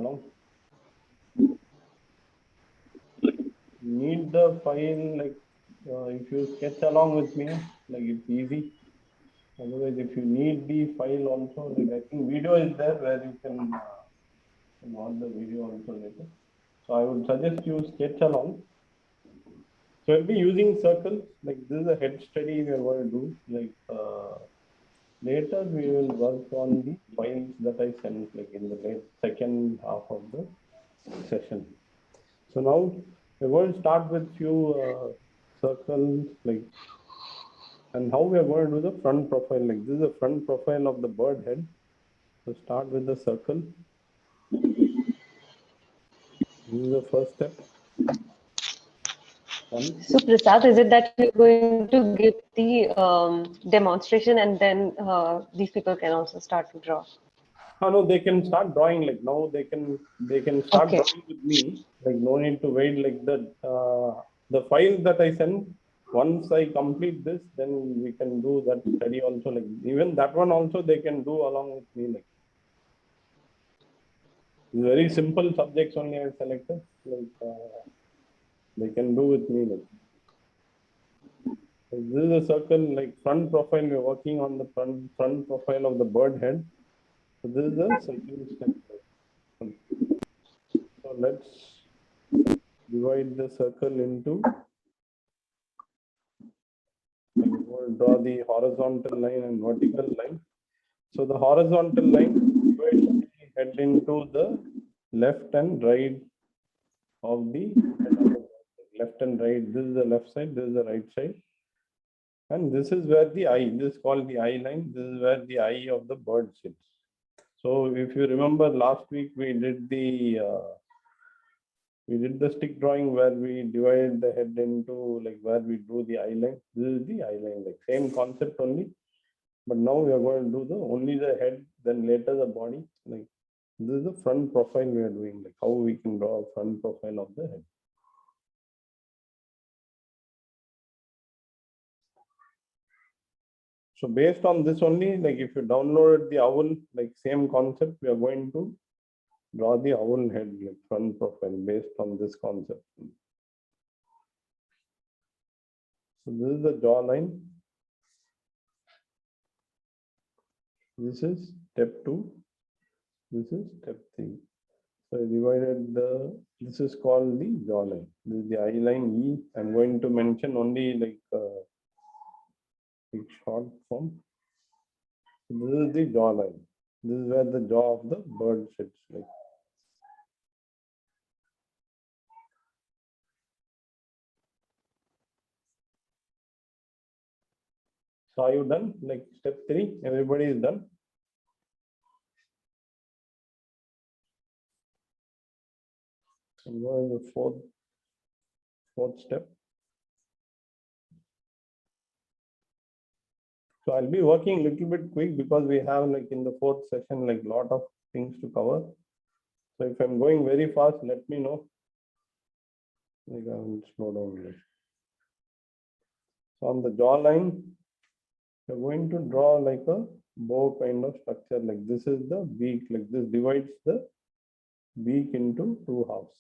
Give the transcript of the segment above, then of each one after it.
along. Need the file, like if you sketch along with me, like it's easy. Otherwise, if you need the file also, like I think video is there where you can watch the video also later. So I would suggest you sketch along. So I'll be using circles. Like this is a head study we are going to do. Like later we will work on the files that I sent, like in the second half of the session. So now we're going to start with few circles, like, and how we are going to do the front profile. Like this is the front profile of the bird head. So start with the circle. This is the first step. So Prasad, is it that you're going to give the demonstration and then these people can also start to draw? Oh, no, they can start drawing. Like now they can start drawing with me. Like no need to wait. Like the file that I send. Once I complete this, then we can do that study also. Like even that one also they can do along with me. Like very simple subjects only I selected. Like they can do with me. Like this is a circle. Like front profile. We're working on the front profile of the bird head. So this is the second step. So let's divide the circle into. We'll draw the horizontal line and vertical line. So the horizontal line divides the head into the left and right of the head. Left and right. This is the left side. This is the right side. And this is where the eye. This is called the eye line. This is where the eye of the bird sits. So if you remember last week we did the stick drawing where we divided the head into, like where we drew the eye line. This is the eye line, like same concept only. But now we are going to do only the head, then later the body. Like this is the front profile we are doing, like how we can draw a front profile of the head. So based on this only, like if you downloaded the owl, like same concept, we are going to draw the owl head, like front profile based on this concept. So this is the jawline. This is step 2. This is step 3. So I divided this is called the jawline. This is the eye line E. I'm going to mention only like short form. So this is the jawline. This is where the jaw of the bird sits. Like. So are you done? Like step 3, everybody is done. And what is the fourth step? So I'll be working a little bit quick because we have like in the 4th session like lot of things to cover. So if I'm going very fast, let me know. Like I will slow down. So on the jawline, we're going to draw like a bow kind of structure. Like this is the beak. Like this divides the beak into 2 halves.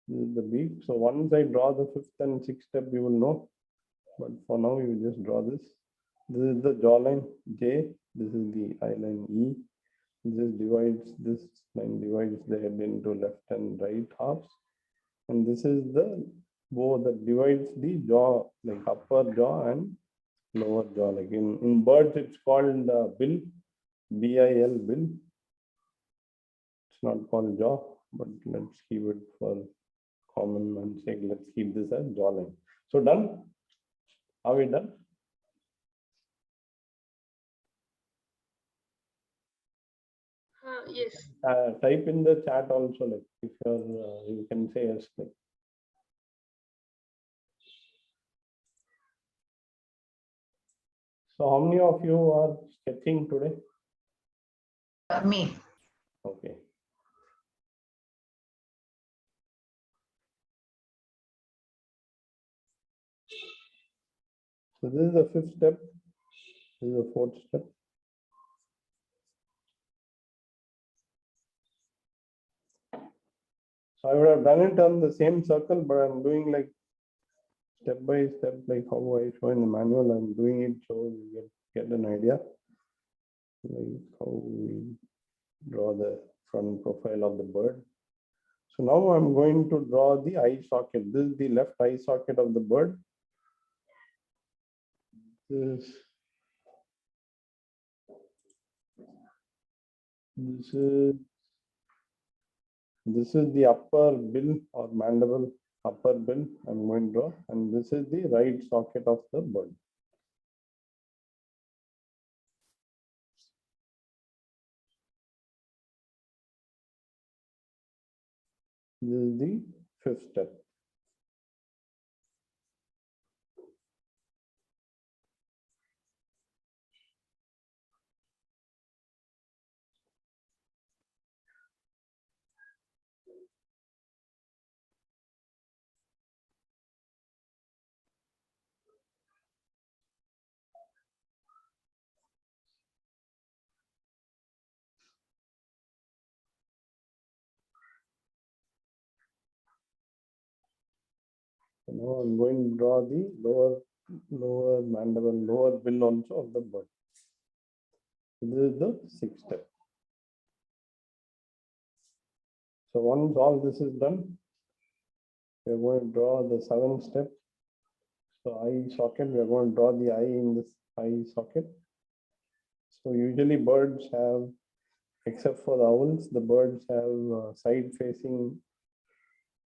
This is the beak. So once I draw the 5th and 6th step, you will know. But for now, you just draw this. This is the jawline J. This is the eye line E. This line divides the head into left and right halves. And this is the bow that divides the jaw, like upper jaw and lower jaw. Like in birds, it's called bill, B-I-L, bill. It's not called jaw, but let's keep it for common man's sake. Let's keep this as jawline. So done? Are we done? Yes. Type in the chat also, like if you're, you can say yes. Like. So how many of you are sketching today? Me. Okay. So this is the 5th step. This is the 4th step. So I would have done it on the same circle, but I'm doing like step by step, like how I show in the manual. I'm doing it so you get an idea, like how we draw the front profile of the bird. So now I'm going to draw the eye socket. This is the left eye socket of the bird. This is the upper bill or mandible, upper bill I'm going to draw, and this is the right socket of the bird. This is the fifth step. So now I'm going to draw the lower mandible, lower bill also of the bird. So this is the sixth step. So once all this is done, we're going to draw the seventh step. So eye socket, we're going to draw the eye in this eye socket. So usually birds have, except for the owls, the birds have side-facing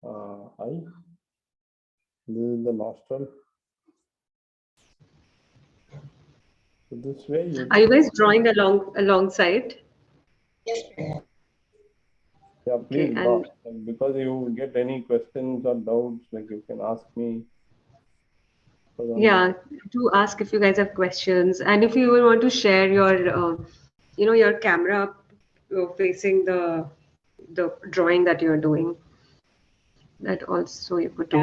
eye. This is the nostril. So this way you Are you guys drawing alongside? Yes. yeah, please Okay, draw. and Like, because you get any questions or doubts, like you can ask me. yeah, to ask if you guys have questions, and if you will want to share your, your camera facing the drawing that you're doing, that also you could do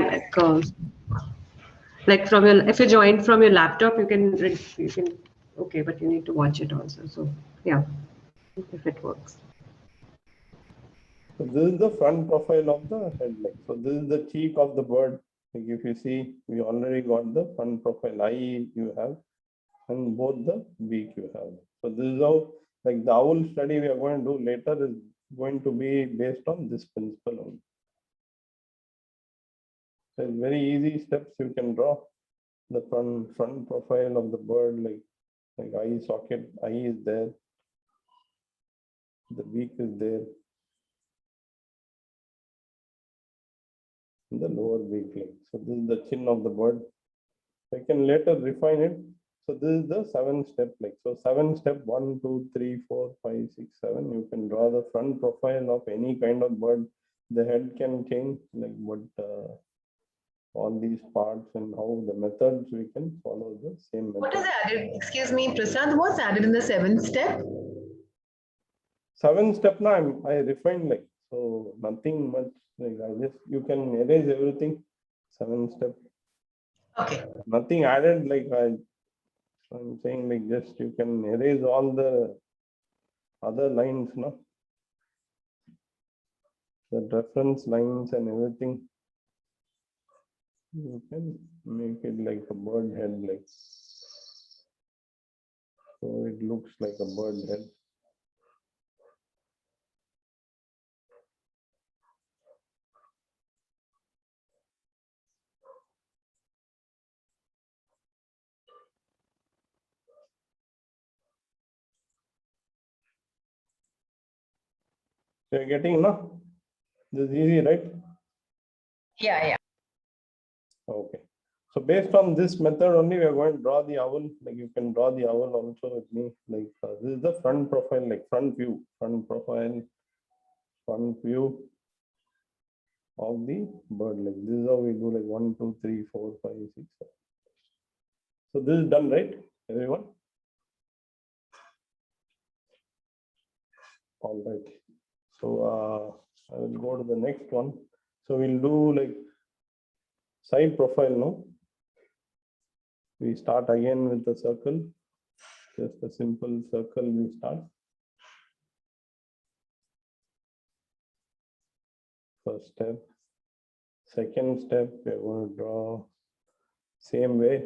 like from your, if you joined from your laptop, you can, okay, but you need to watch it also. So yeah, if it works. So this is the front profile of the head. Like, so this is the cheek of the bird. Like if you see, we already got the front profile eye you have, and both the beak you have. So this is how, like the owl study we are going to do later is going to be based on this principle only. So it's very easy steps you can draw. The front profile of the bird, like eye socket, eye is there, the beak is there, and the lower beak leg. So this is the chin of the bird. I can later refine it. So this is the 7 step, like so 7 step 1, 2, 3, 4, 5, 6, 7. You can draw the front profile of any kind of bird. The head can change, like what all these parts and how the methods we can follow the same method. What is added? Excuse me, Prasad, what's added in the seventh step? 7 step now I refined, like so nothing much, like I just you can erase everything. 7 step. Okay. Nothing added, like I'm saying, like just you can erase all the other lines, no? The reference lines and everything. You can make it like a bird head, like so it looks like a bird head. So you're getting, no? This is easy, right? Yeah. Okay. So based on this method only, we are going to draw the owl. Like you can draw the owl also with me. Like this is the front profile, like front profile, front view of the bird. Like this is how we do, like 1, 2, 3, 4, 5, 6, 7. So this is done, right, everyone? All right. So I will go to the next one. So we'll do like side profile now. We start again with the circle. Just a simple circle we start. first step. Second step, we're going to draw same way.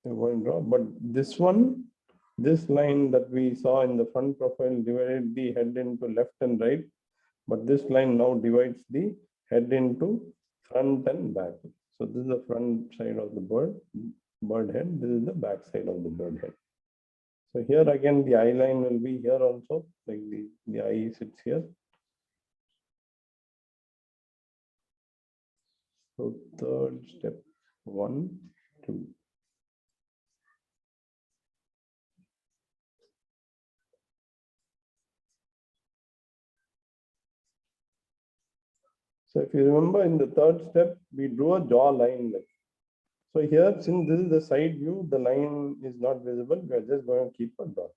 We're going to draw, but this one, this line that we saw in the front profile divided the head into left and right, but this line now divides the head into front and back. So this is the front side of the bird head. This is the back side of the bird head. So here again, the eye line will be here also, like the eye sits here. So third step, 1, 2. So if you remember in the third step, we drew a jaw line. So here, since this is the side view, the line is not visible. We are just going to keep a dot.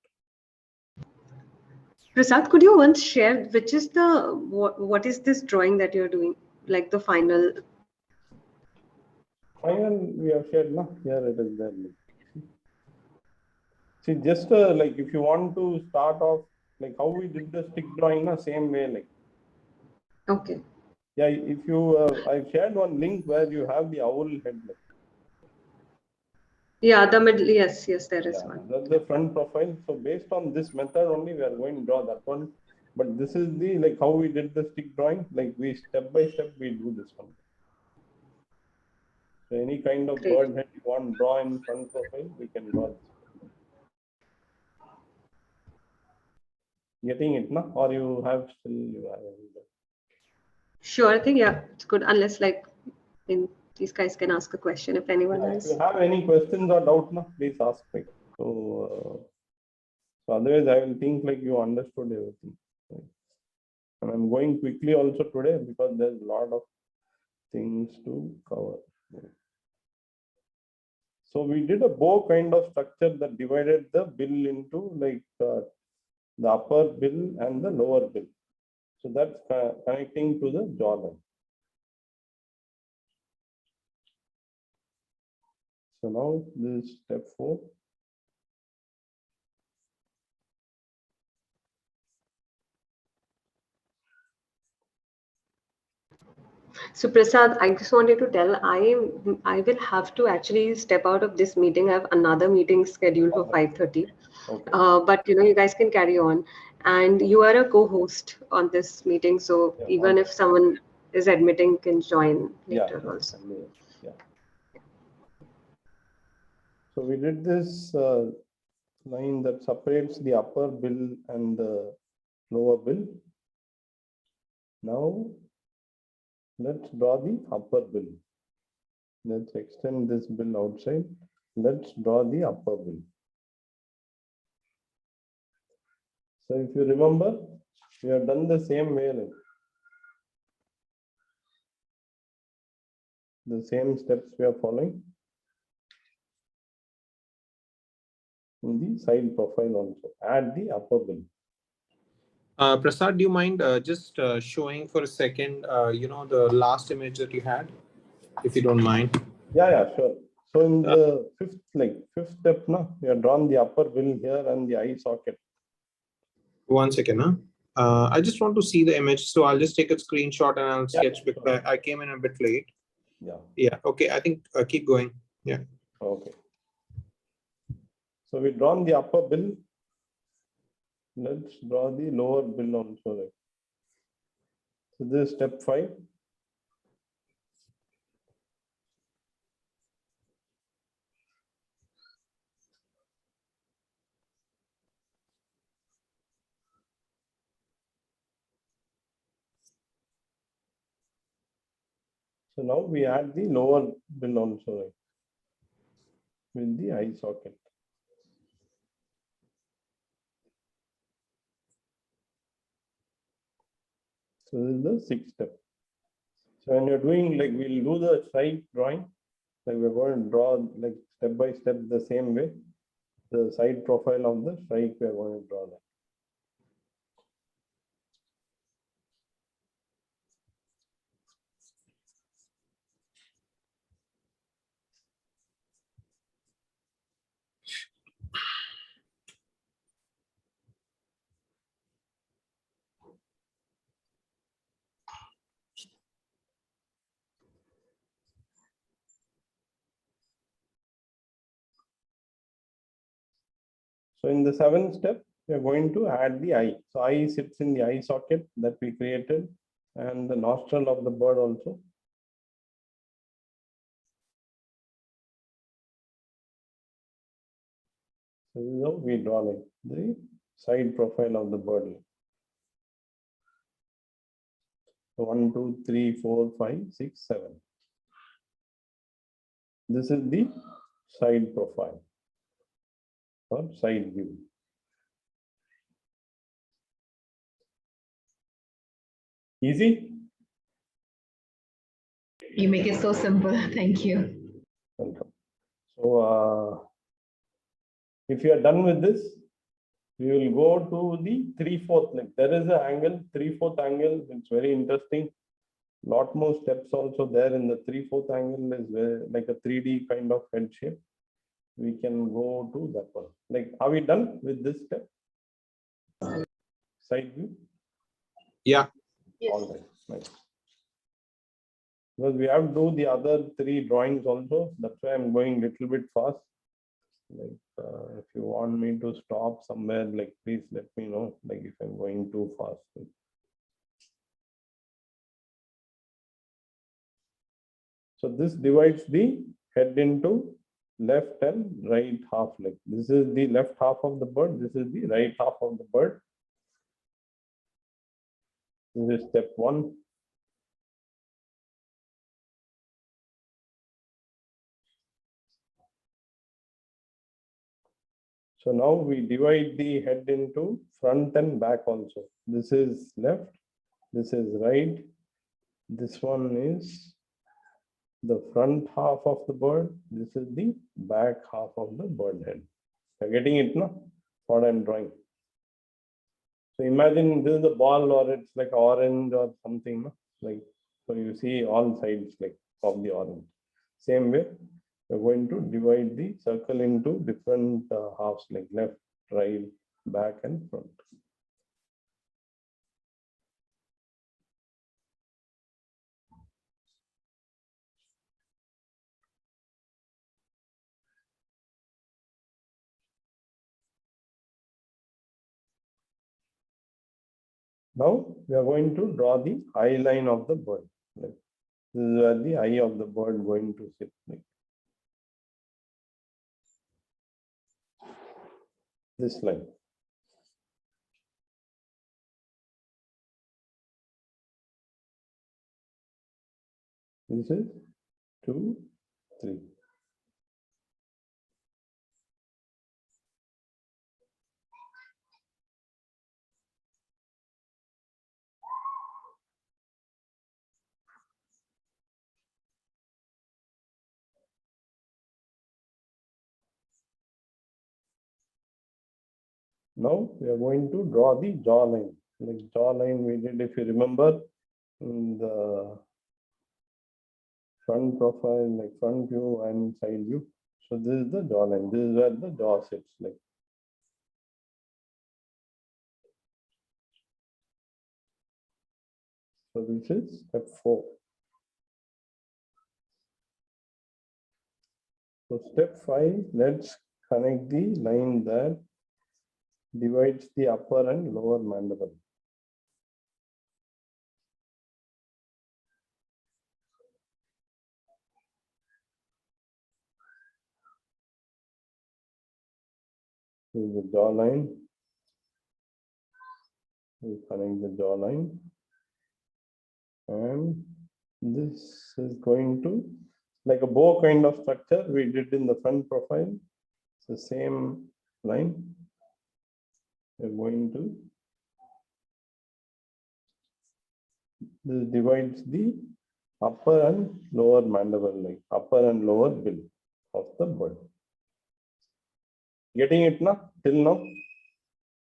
Prasad, could you once share which is the what is this drawing that you're doing, like the final? Final, we have shared, no? Here it is there. See, just like if you want to start off, like how we did the stick drawing, na, same way, like. Okay. Yeah, if you, I shared one link where you have the owl head. Like. Yeah, the middle. Yes, there is one. That's the front profile. So based on this method only, we are going to draw that one. But this is the like how we did the stick drawing. Like we step by step we do this one. So any kind of Great. bird head you want to draw in front profile, we can draw this. Getting it, no? Or you have still Sure, I think yeah, it's good. Unless like these guys can ask a question if anyone has. If you have any questions or doubt, no, please ask me. So otherwise I will think like you understood everything. And I'm going quickly also today because there's a lot of things to cover. So we did a bow kind of structure that divided the bill into like the upper bill and the lower bill. So that's connecting to the jawline. So now this is step 4. So Prasad, I just wanted to tell I will have to actually step out of this meeting. I have another meeting scheduled for 5:30. Okay. But you guys can carry on, and you are a co-host on this meeting, so Yeah, even if someone is admitting, can join later also. Yeah. So we did this line that separates the upper bill and the lower bill. Now let's draw the upper bill. Let's extend this bill outside. Let's draw the upper bill. So if you remember, we have done the same way, like the same steps we are following in the side profile also. Add the upper bill. Prasad, do you mind just showing for a second, the last image that you had, if you don't mind? Yeah, sure. So in the fifth step, now we have drawn the upper bill here and the eye socket. 1 second, huh? I just want to see the image, so I'll just take a screenshot and I'll sketch because sure. I came in a bit late. Yeah. Okay. I think keep going. Yeah. Okay. So we drawn the upper bill. Let's draw the lower bill also. Right? So this is step 5. So now we add the lower bill also, right? With the eye socket. So this is the 6th step. So when you're doing like we'll do the side drawing, like we're going to draw like step by step the same way. The side profile of the strike we're going to draw that. So in the 7th step, we are going to add the eye. So eye sits in the eye socket that we created, and the nostril of the bird also. So this is how we draw like the side profile of the bird. So 1, 2, 3, 4, 5, 6, 7. This is the side profile or side view. Easy? You make it so simple. Thank you. Welcome. So if you are done with this, we will go to the 3/4. Like there is an angle, 3/4 angle. It's very interesting. Lot more steps also there in the 3/4 angle is like a 3D kind of head shape. We can go to that one. Like, are we done with this step? Side view? Yeah. Yes. All right. Nice. Because we have to do the other 3 drawings also. That's why I'm going a little bit fast. Like, if you want me to stop somewhere, like, please let me know. Like, if I'm going too fast. So this divides the head into left and right half. Like this is the left half of the bird. This is the right half of the bird. This is step 1. So now we divide the head into front and back also. This is left. This is right. This one is the front half of the bird. This is the back half of the bird head. You're getting it, no? What I'm drawing. So imagine this is a ball, or it's like orange or something, no? Like, so you see all sides like of the orange. Same way, we're going to divide the circle into different halves, like left, right, back, and front. Now we are going to draw the eye line of the bird. Like, this is where the eye of the bird going to sit. Like this line. This is 2, 3. Now we are going to draw the jaw line. Like jaw line we did, if you remember, in the front profile, like front view and side view. So this is the jaw line. This is where the jaw sits. Like so, this is step 4. So step 5, let's connect the line that divides the upper and lower mandible. This is the jaw line. We connect the jaw line, and this is going to like a bow kind of structure we did in the front profile. It's the same line. We're going to this divides the upper and lower mandible, like upper and lower bill of the bird. Getting it now? Till now?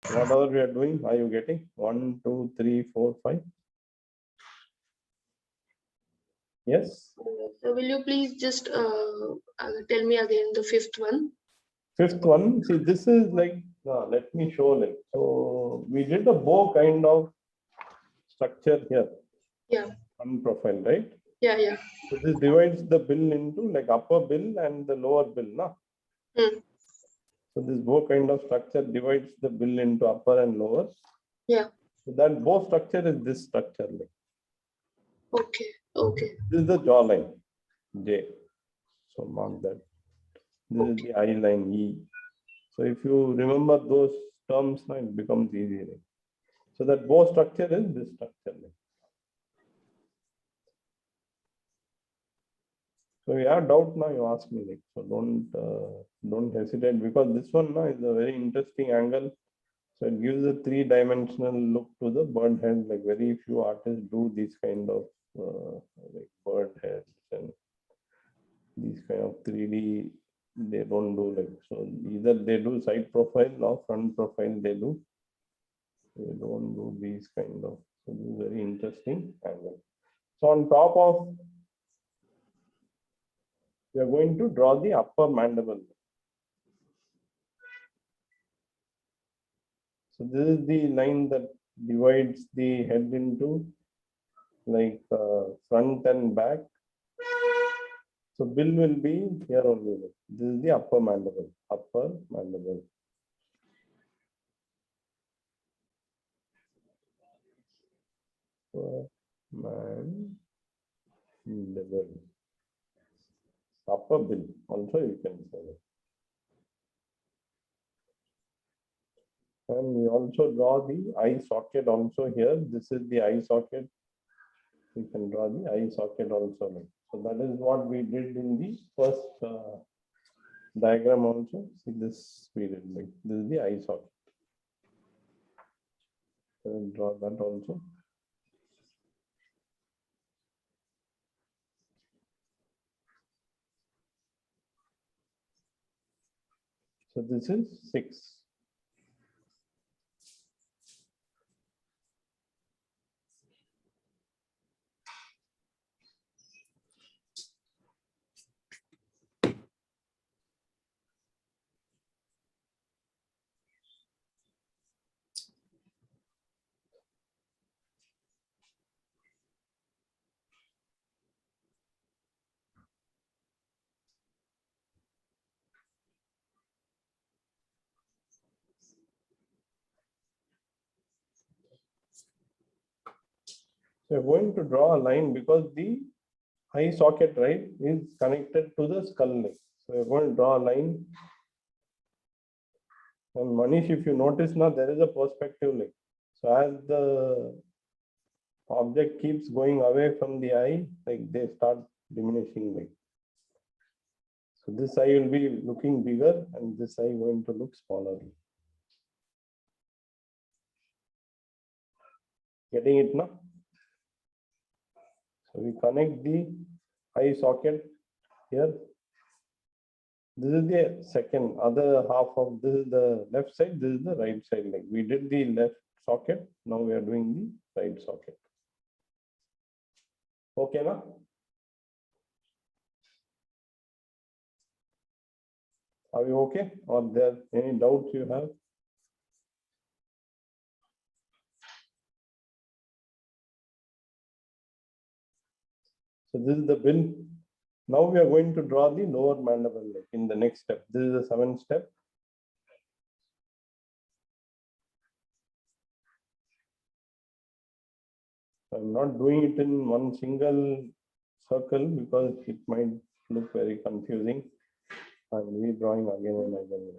Whatever we are doing, are you getting? 1, 2, 3, 4, 5. Yes. So will you please just tell me again the 5th one? 5th one. See, this is like, let me show like, so we did a bow kind of structure here. Yeah. One profile, right? Yeah, yeah. So this divides the bill into like upper bill and the lower bill, na? Hmm. So this bow kind of structure divides the bill into upper and lower. Yeah. So that bow structure is this structure. Okay. Okay. This is the jawline, J. So mark that. This is the eye line, E. So if you remember those terms, now it becomes easy. So that bow structure is this structure. So you have doubt now, you ask me. So don't hesitate, because this one now is a very interesting angle. So it gives a three-dimensional look to the bird head. Like very few artists do these kind of like bird heads and these kind of 3D. They don't do like, so either they do side profile or front profile. They don't do these kind of. So this is very interesting angle. So on top of, we are going to draw the upper mandible. So this is the line that divides the head into like front and back. So bill will be here only. This is the upper mandible. Upper mandible. Mandible. Upper bill. Also you can say that. And we also draw the eye socket also here. This is the eye socket. We can draw the eye socket also. So that is what we did in the first diagram also. See this we did. Like this is the eye socket. So we'll draw that also. So this is 6. So we're going to draw a line because the eye socket, right, is connected to the skull neck. So we're going to draw a line. And Manish, if you notice now, there is a perspective like. So as the object keeps going away from the eye, like they start diminishing like. So this eye will be looking bigger and this eye going to look smaller. Getting it now? So we connect the eye socket here. This is the second, other half of this is the left side, this is the right side. Like we did the left socket, now we are doing the right socket. Okay, na? Are you okay? Or there any doubts you have? So this is the bill. Now we are going to draw the lower mandible like in the next step. This is the 7th step. I'm not doing it in one single circle because it might look very confusing. I'm redrawing again and again.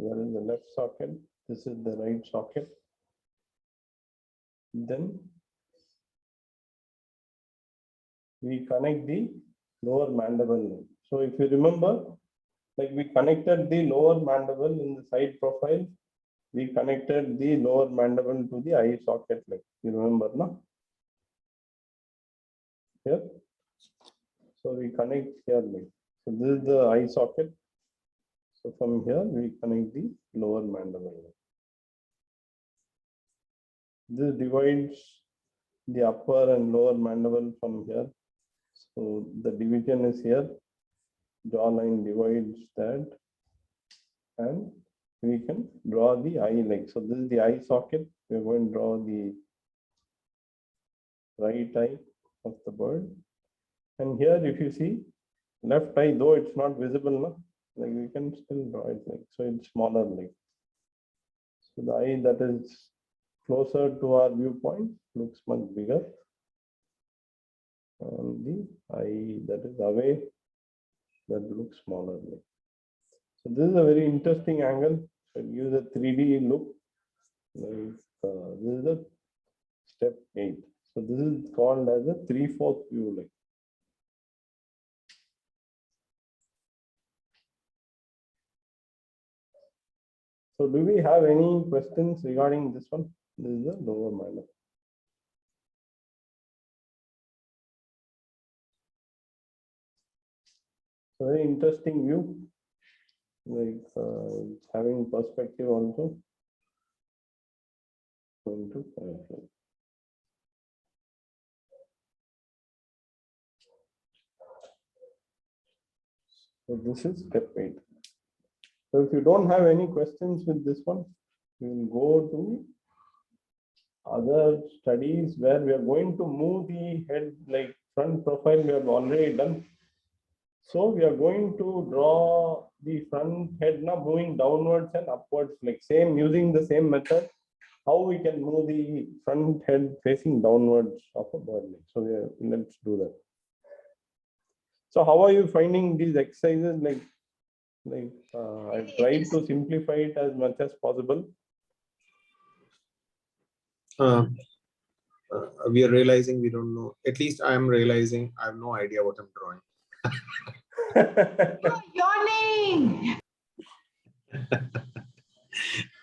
There is the left socket. This is the right socket. Then we connect the lower mandible. So if you remember, like we connected the lower mandible in the side profile, we connected the lower mandible to the eye socket. Like you remember, no? Here. So we connect here. Like. So this is the eye socket. So from here we connect the lower mandible. This divides the upper and lower mandible from here. So the division is here. Jawline divides that, and we can draw the eye leg. So this is the eye socket. We're going to draw the right eye of the bird. And here, if you see, left eye, though it's not visible, no? Like we can still draw it like, so it's smaller like. So the eye that is closer to our viewpoint looks much bigger. And the eye that is away, that looks smaller like. So this is a very interesting angle. So it gives a 3D look. Like, this is the step 8. So this is called as a 3/4 view like. So do we have any questions regarding this one? This is the lower minor. So very interesting view. Like having perspective also. Going to firefly. So this is step 8. So if you don't have any questions with this one, we will go to other studies where we are going to move the head, like front profile we have already done. So we are going to draw the front head now moving downwards and upwards, like same using the same method. How we can move the front head facing downwards of a bird. So let's do that. So how are you finding these exercises? Like I tried to simplify it as much as possible. We are realizing we don't know. At least I am realizing I have no idea what I'm drawing. Yawning.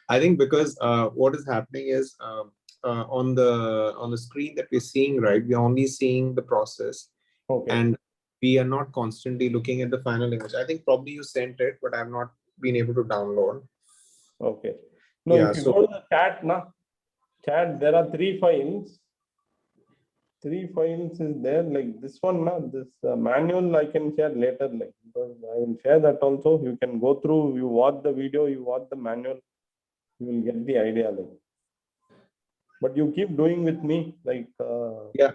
I think because what is happening is on the screen that we're seeing, right? We're only seeing the process, Okay. And we are not constantly looking at the final image. I think probably you sent it, but I've not been able to download. Okay. No, Yeah, if you so go to the chat, there are 3 files. 3 files is there, like this one, this manual I can share later, like, because I will share that also. You can go through, you watch the video, you watch the manual, you will get the idea, like. But you keep doing with me, like, yeah,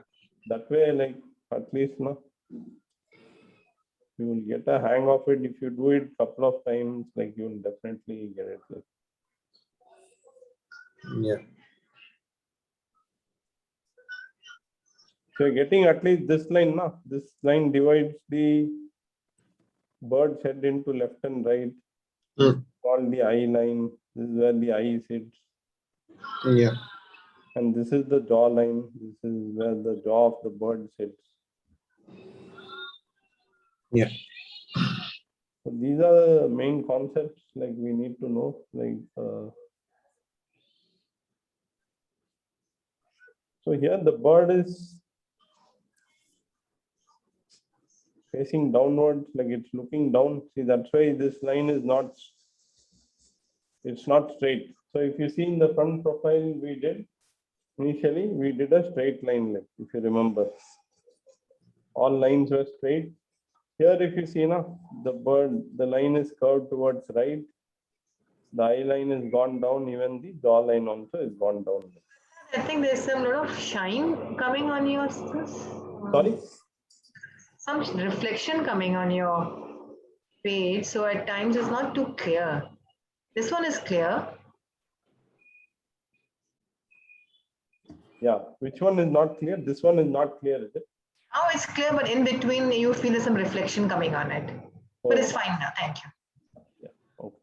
that way, like, at least, you will get a hang of it. If you do it couple of times, like, you will definitely get it, like. yeah. So you're getting at least this line, this line divides the bird's head into left and right. Called the eye line. This is where the eye sits. Yeah. And this is the jaw line. This is where the jaw of the bird sits. Yeah. So these are the main concepts, like we need to know. Like so here the bird is facing downwards, like it's looking down. See, that's why this line is not, it's not straight. So if you see in the front profile we did, initially we did a straight line, like if you remember. All lines were straight. Here if you see now, the bird, the line is curved towards right. The eye line is gone down, even the jaw line also is gone down. I think there's some lot of shine coming on your Sorry? some reflection coming on your page, so at times it's not too clear. This one is clear. Yeah, which one is not clear? This one is not clear, is it? Now it's clear, but in between you feel there's some reflection coming on it. But it's fine now. Thank you. Yeah, okay.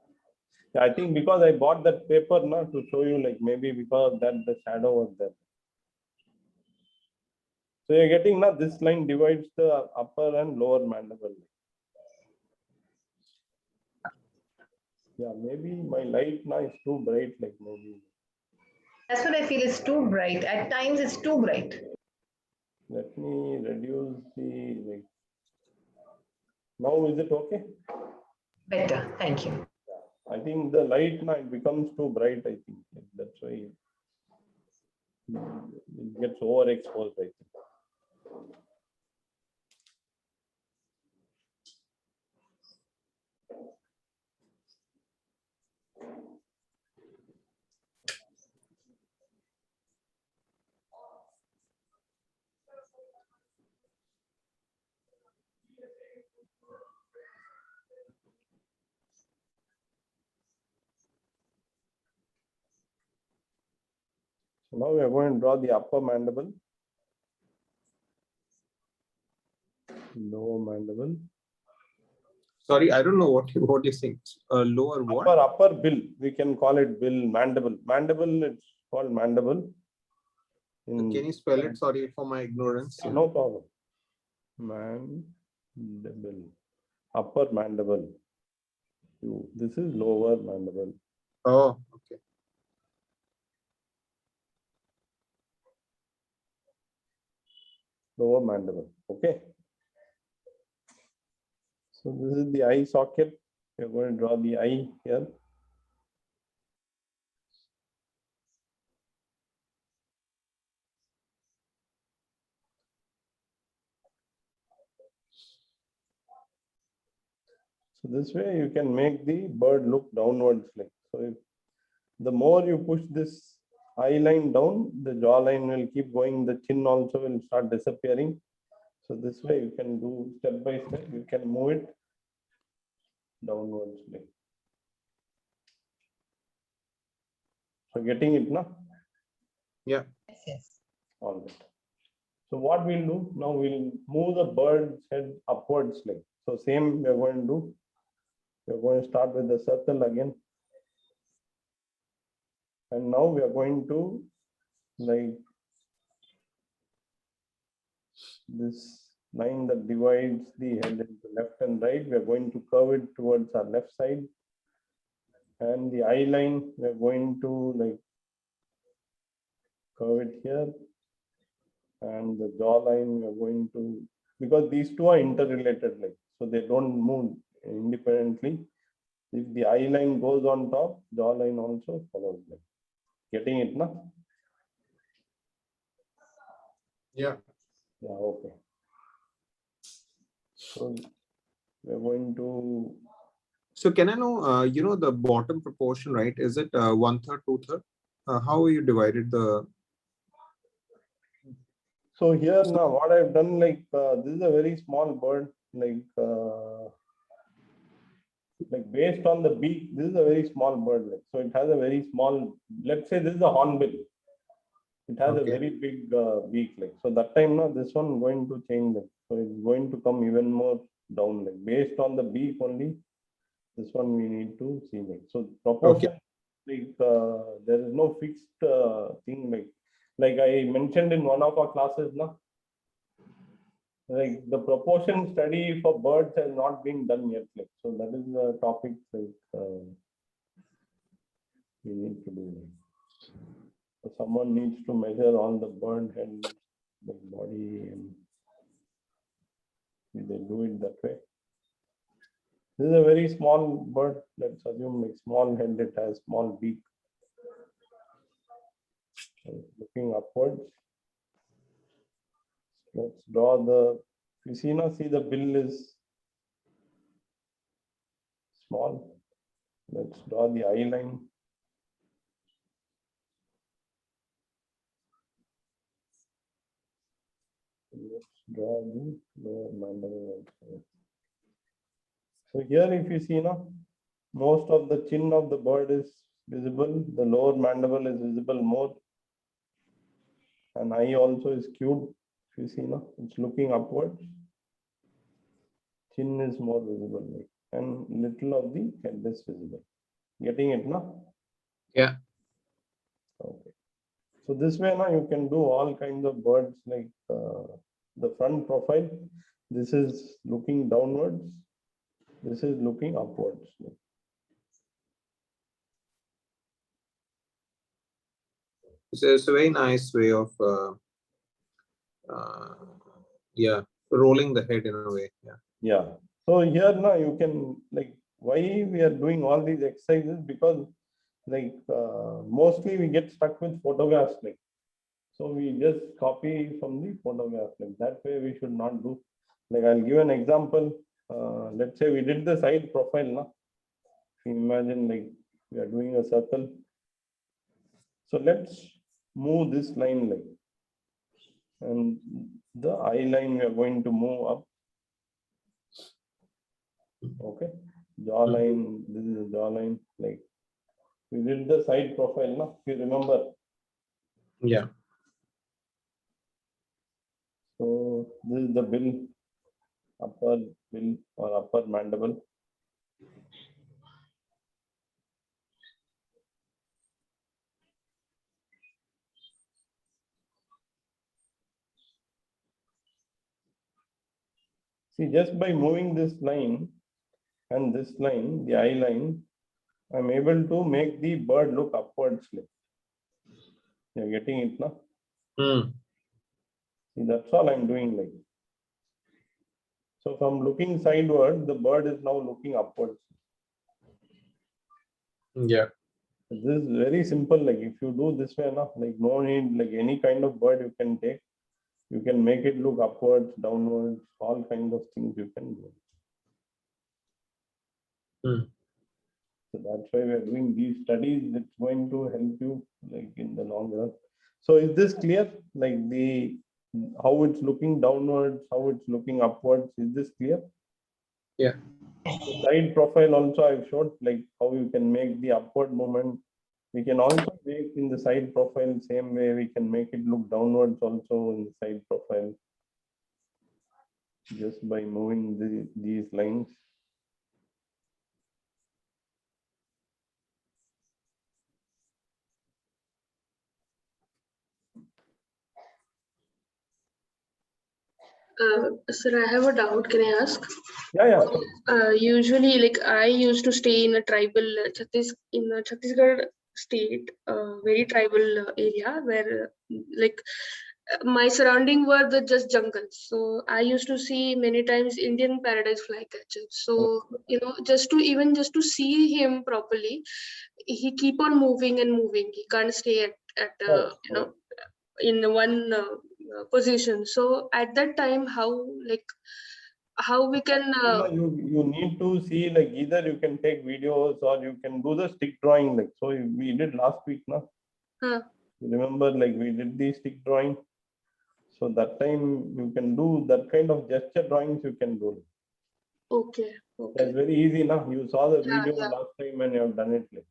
Yeah, I think because I bought that paper now to show you, like maybe because of that the shadow was there. So you're getting now this line divides the upper and lower mandible. Yeah, maybe my light now is too bright, like maybe. That's what I feel is too bright. At times it's too bright. Let me reduce the, like, now is it okay? Better, thank you. I think the light now it becomes too bright, I think. That's why it gets overexposed, I think. Now we are going to draw the upper mandible, lower mandible. Sorry, I don't know what you're saying. Lower what? Upper bill. We can call it bill, mandible. Mandible, it's called mandible. Can you spell it? Sorry for my ignorance. Yeah, no problem. Mandible. Upper mandible. This is lower mandible. Oh, okay. Lower mandible. Okay. So this is the eye socket. We're going to draw the eye here. So this way you can make the bird look downwards. Like so, if the more you push this eye line down, the jawline will keep going. The chin also will start disappearing. So this way you can do step by step. You can move it downwards. Like. So getting it now? Yeah. Yes. All right. So what we'll do now, we'll move the bird's head upwards. Like so, same we're going to do. We're going to start with the circle again. And now we are going to like this line that divides the head into left and right. We are going to curve it towards our left side. And the eye line, we are going to like curve it here. And the jawline, we are going to, because these two are interrelated, like so they don't move independently. If the eye line goes on top, jawline also follows. Like. Getting it now? Yeah. Yeah, okay. So we're going to. So can I know, the bottom proportion, right? Is it 1/3, 2/3? How you divided the? So here now, what I've done, like this is a very small bird, like based on the beak. This is a very small bird, like so it has a very small. Let's say this is a hornbill. It has a very big beak, like so. That time now, this one going to change, like so it's going to come even more down, like based on the beak only. This one we need to see, like so proportion. Like there is no fixed thing, like I mentioned in one of our classes now. Like the proportion study for birds has not been done yet, like so that is the topic like we need to do. Like. So someone needs to measure all the bird head, the body, and they do it that way. This is a very small bird. Let's assume like small head, it has small beak. Looking upwards. Let's draw the, you see now, see the bill is small. Let's draw the eye line. Let's draw the lower mandible also. So here if you see now, most of the chin of the bird is visible. The lower mandible is visible more. And eye also is skewed. If you see now, it's looking upwards. Chin is more visible, like, and little of the head is visible. Getting it now? Yeah. Okay. So this way now you can do all kinds of birds, like the front profile. This is looking downwards. This is looking upwards. It's a very nice way of, rolling the head in a way. Yeah. Yeah. So here now you can, like, why we are doing all these exercises, because like mostly we get stuck with photographs, like so we just copy from the photograph, like that way we should not do. Like I'll give an example. Let's say we did the side profile now. Imagine like we are doing a circle. So let's move this line, like, and the eye line we are going to move up. Okay, jawline, this is the jawline, like we did the side profile now, if you remember. Yeah. So this is the bill, upper bill or upper mandible. See, just by moving this line and this line, the eye line, I'm able to make the bird look upwards. You're getting it now? See, that's all I'm doing like. So from looking sideward, the bird is now looking upwards. Yeah. This is very simple. Like if you do this way, like no need, like any kind of bird you can take. You can make it look upwards, downwards, all kinds of things you can do. So that's why we are doing these studies. It's going to help you like in the long run. So is this clear? Like the how it's looking downwards, how it's looking upwards. Is this clear? Yeah. The side profile also I've showed like how you can make the upward movement. We can also make in the side profile same way. We can make it look downwards also in the side profile just by moving these lines. Sir, I have a doubt. Can I ask? Yeah. Usually, like I used to stay in a tribal in a Chhattisgarh state, very tribal area where like my surrounding were the just jungles. So I used to see many times Indian paradise flycatcher. So just to see him properly, he keep on moving and moving. He can't stay at in one position. So at that time, how we can you need to see like either you can take videos or you can do the stick drawing like so we did last week now. You remember like we did the stick drawing, so that time you can do that kind of gesture drawings you can do. Okay. That's very easy now. You saw the video last time and you have done it like.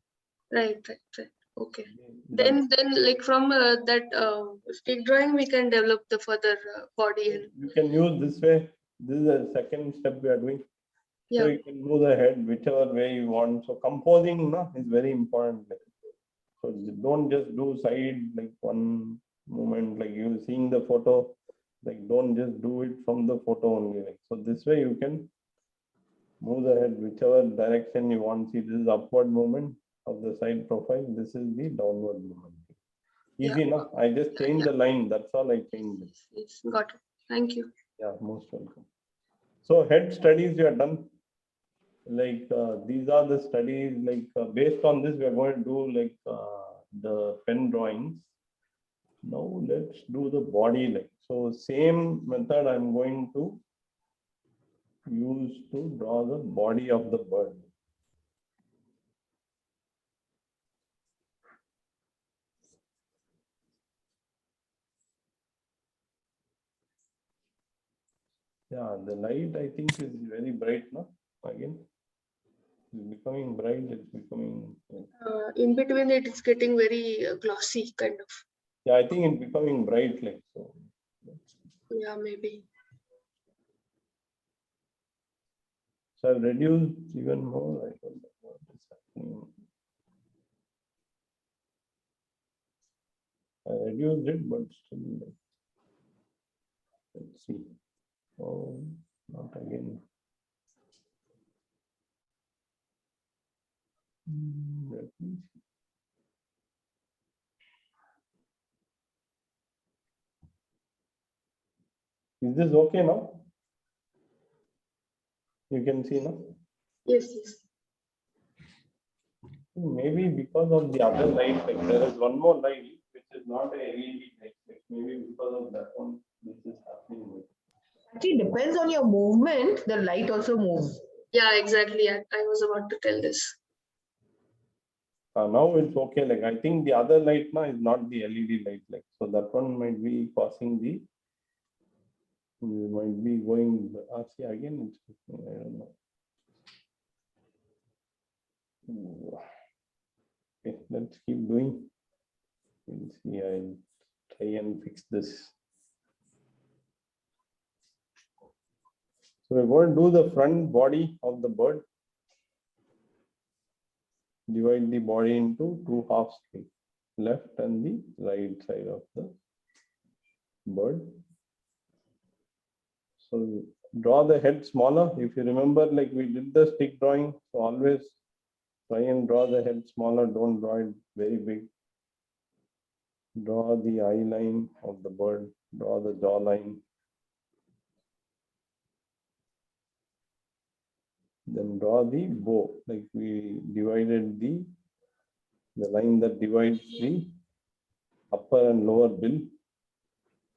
Right. Okay. Then like from that stick drawing we can develop the further body and you can use this way. This is the second step we are doing. Yeah. So you can move the head whichever way you want. So composing is very important. Like. So don't just do side like one movement like you seeing the photo. Like don't just do it from the photo only. Like so this way you can move the head whichever direction you want. See, this is upward movement of the side profile. This is the downward movement. Easy enough. I just changed the line. That's all I changed. Yes, got it. Thank you. Yeah, most welcome. So head studies you are done. Like these are the studies. Like based on this, we are going to do like the pen drawings. Now let's do the body. Like so, same method I'm going to use to draw the body of the bird. Yeah, the light I think is very bright now. Again, it's becoming bright. It's becoming. In between it is getting very glossy kind of. Yeah, I think it's becoming bright like so. Yeah, maybe. So I've reduced even more. I don't know what is happening. I reduced it, but still. Let's see. Oh, not again. Let me see. Is this okay now? You can see now? Yes. Maybe because of the other light, like there is one more light which is not a LED light. Like maybe because of that one, this is happening. Actually, depends on your movement. The light also moves. Yeah, exactly. I was about to tell this. Now it's okay. Like I think the other light now is not the LED light. Like so that one might be causing the. You might be going. See again. It's, I don't know. Okay, let's keep doing. We'll see. I'll try and fix this. So we're going to do the front body of the bird. Divide the body into two halves, left and the right side of the bird. So draw the head smaller. If you remember, like we did the stick drawing, so always try and draw the head smaller. Don't draw it very big. Draw the eye line of the bird. Draw the jaw line. Then draw the bow. Like we divided the line that divides the upper and lower bill.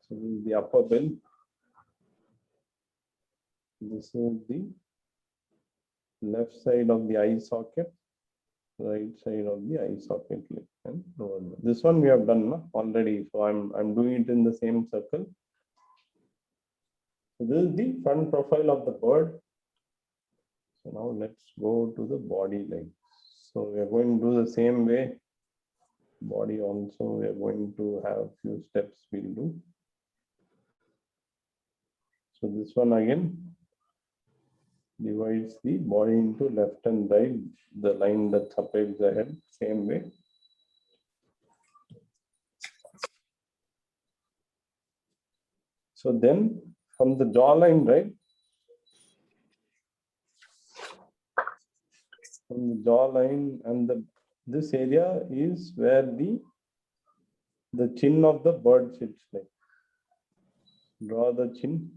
So this is the upper bill. This is the left side of the eye socket, right side of the eye socket, and lower. This one we have done already, so I'm doing it in the same circle. So this is the front profile of the bird. So now let's go to the body leg. So we are going to do the same way. Body also we are going to have a few steps we'll do. So this one again divides the body into left and right, the line that separates the head, same way. So then from the jawline, right? From the jawline and this area is where the chin of the bird sits, like. Draw the chin.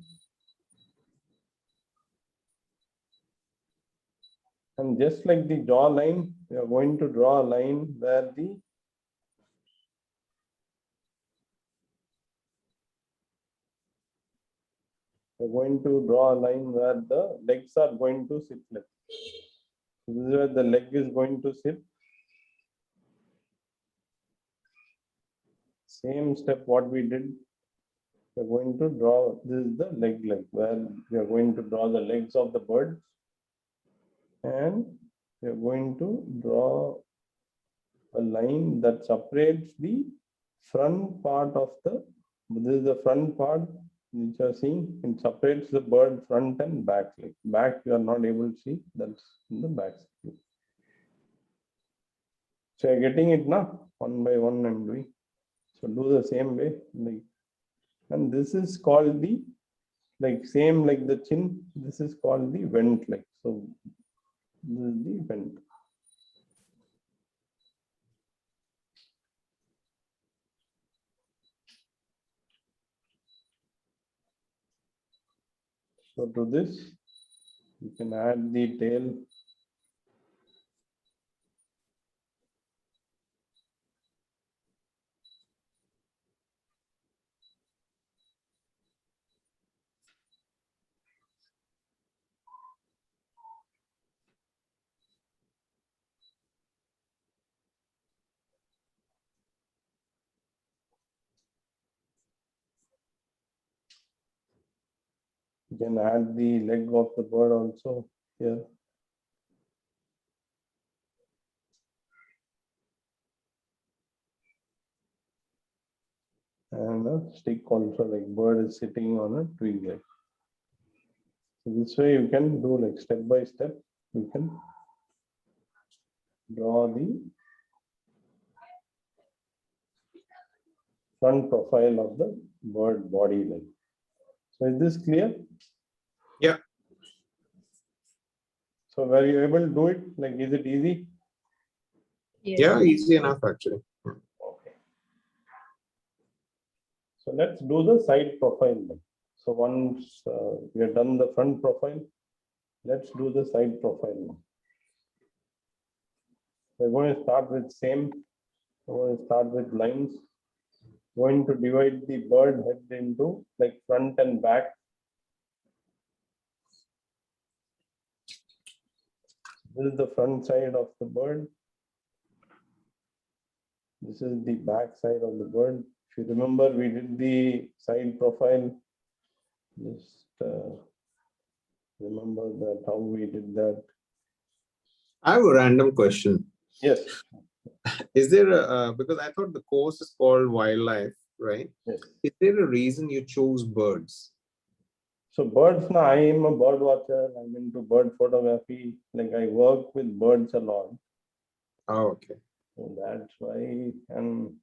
And just like the jaw line, we are going to draw a line where the legs are going to sit. Like. This is where the leg is going to sit. Same step what we did. We're going to draw, this is the leg, where we are going to draw the legs of the bird. And we are going to draw a line that separates the front part of this is the front part which you are seeing. It separates the bird front and back. Like back you are not able to see, that's in the back. So you're getting it now, one by one I'm doing. So do the same way, like, and this is called the, like same like the chin, this is called the vent, like, so this is the vent. So to this, you can add the tail. You can add the leg of the bird also here. And a stick also, like bird is sitting on a twig. Like. So this way you can do like step by step, you can draw the front profile of the bird body. Like. So is this clear? Yeah. So were you able to do it? Like, is it easy? Yes. Yeah, easy enough actually. Okay. So let's do the side profile. So once we have done the front profile, let's do the side profile. We're going to start with same. We're going to start with lines. Going to divide the bird head into like front and back. This is the front side of the bird. This is the back side of the bird. If you remember, we did the side profile. Just remember that how we did that. I have a random question. Yes. Is there because I thought the course is called wildlife, right? Yes. Is there a reason you chose birds? So birds, now I am a bird watcher. I'm into bird photography. Like I work with birds a lot. Oh, okay. So that's why, and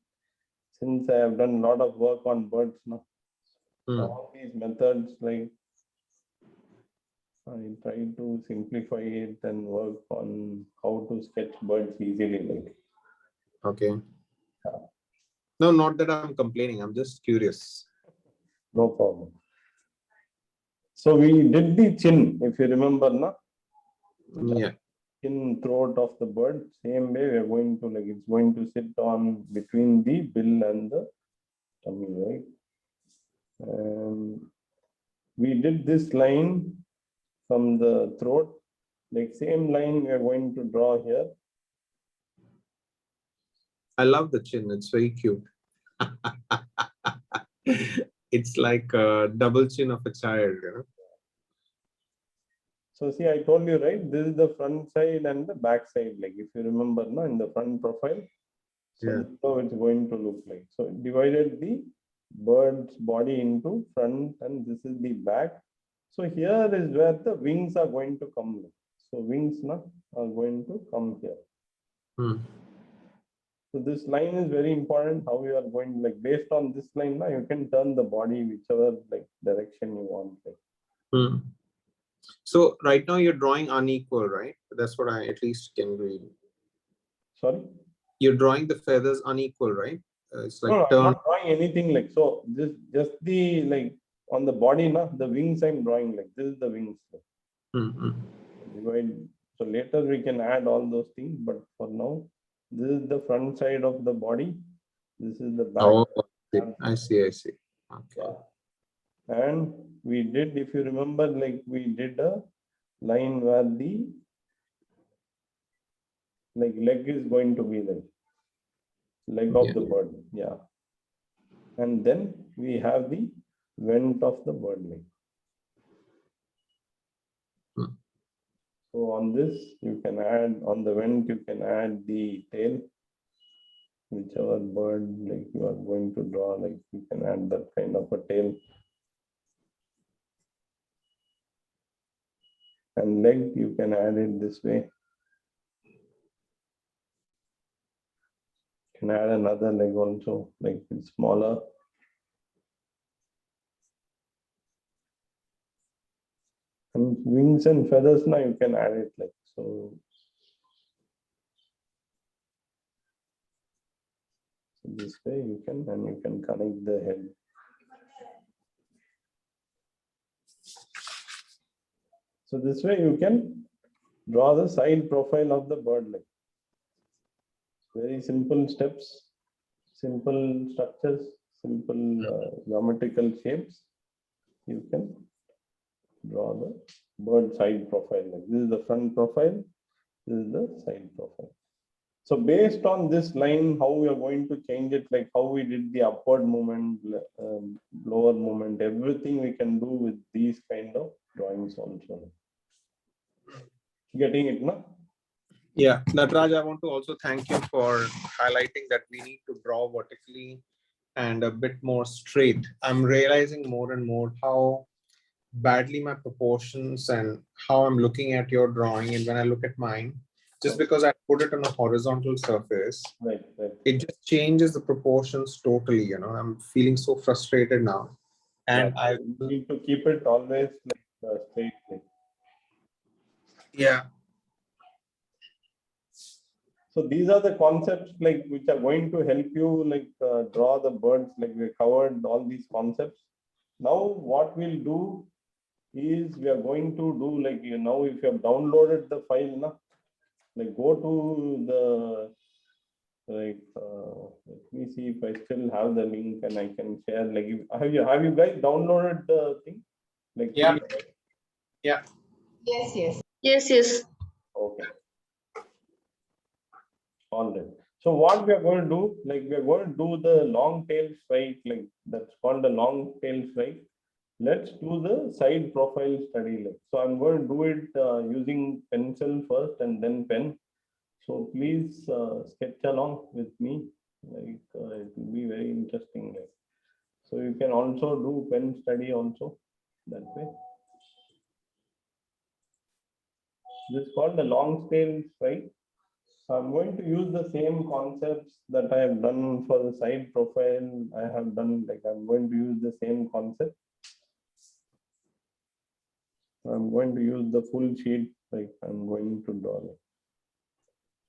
since I have done a lot of work on birds now, so all these methods, like I try to simplify it and work on how to sketch birds easily. Like, Okay. No, not that I'm complaining. I'm just curious. no problem. So we did the chin, if you remember, na? Yeah. Chin throat of the bird. Same way we are going to, like, it's going to sit on between the bill and the tummy, right? And we did this line from the throat, like same line we are going to draw here. I love the chin. It's very cute. It's like a double chin of a child, you know. So see, I told you, right? This is the front side and the back side. Like if you remember, no, in the front profile. So Yeah. this is how it's going to look like. So it divided the bird's body into front and this is the back. So here is where the wings are going to come. So wings na, are going to come here. So this line is very important. How you are going, like based on this line, na, you can turn the body whichever like direction you want. Like. So right now you're drawing unequal, right? That's what I at least can read. Sorry? You're drawing the feathers unequal, right? It's like No, turn. I'm not drawing anything like so. This just the like on the body, na, the wings I'm drawing like this is the wings. Divide. So later we can add all those things, but for now, this is the front side of the body. This is the back. Oh, I see. Okay. Yeah. And we did, if you remember, like we did a line where the like leg is going to be like leg of the bird. Yeah. And then we have the vent of the bird leg. So on this, you can add, on the vent, you can add the tail, whichever bird like you are going to draw, like you can add that kind of a tail. And leg, you can add it this way. You can add another leg also, like it's smaller. And wings and feathers, now you can add it like so. So this way you can, and you can connect the head. So this way you can draw the side profile of the bird leg. Very simple steps, simple structures, simple geometrical shapes. You can draw the bird side profile. Like this is the front profile, this is the side profile. So based on this line, how we are going to change it, like how we did the upward movement, lower movement, everything we can do with these kind of drawings also. Getting it, no? Yeah, Nataraj, I want to also thank you for highlighting that we need to draw vertically and a bit more straight. I'm realizing more and more how badly my proportions and how I'm looking at your drawing, and when I look at mine, just because I put it on a horizontal surface, right. It just changes the proportions totally. You know, I'm feeling so frustrated now, and Yeah, I need to keep it always like straight. Yeah. So these are the concepts like which are going to help you like draw the birds. Like we covered all these concepts. Now what we'll do is we are going to do like if you have downloaded the file, na, like go to the let me see if I still have the link and I can share. Like have you guys downloaded the thing? Like Yeah. Yes. Okay. All right. So what we are going to do, like we are going to do the long tail strike, like that's called the long tail strike. Let's do the side profile study. Like so, I'm going to do it using pencil first and then pen. So please sketch along with me. Like it will be very interesting. Like. So you can also do pen study also that way. This is called the long scale strike. So I'm going to use the same concepts that I have done for the side profile. I have done, like, I'm going to use the same concept. I'm going to use the full sheet, like I'm going to draw it.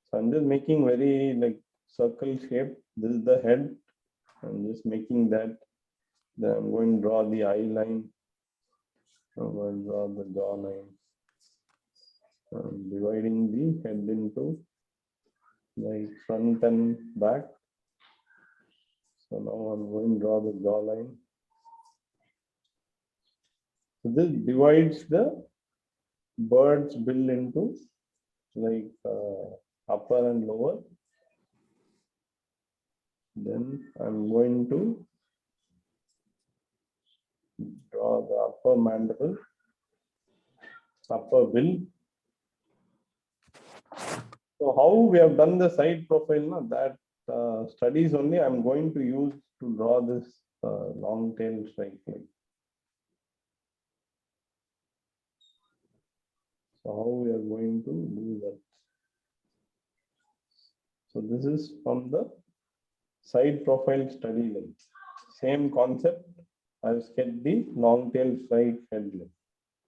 So I'm just making very like circle shape. This is the head. I'm just making that. Then I'm going to draw the eye line. I'm going to draw the jaw line. I'm dividing the head into like front and back. So now I'm going to draw the jaw line. So this divides the bird's bill into like upper and lower. Then I'm going to draw the upper mandible, upper bill. So how we have done the side profile, na, that studies only I'm going to use to draw this long tail strike line. So how we are going to do that? So this is from the side profile study line. Same concept. I've sketched the long tail strike head line.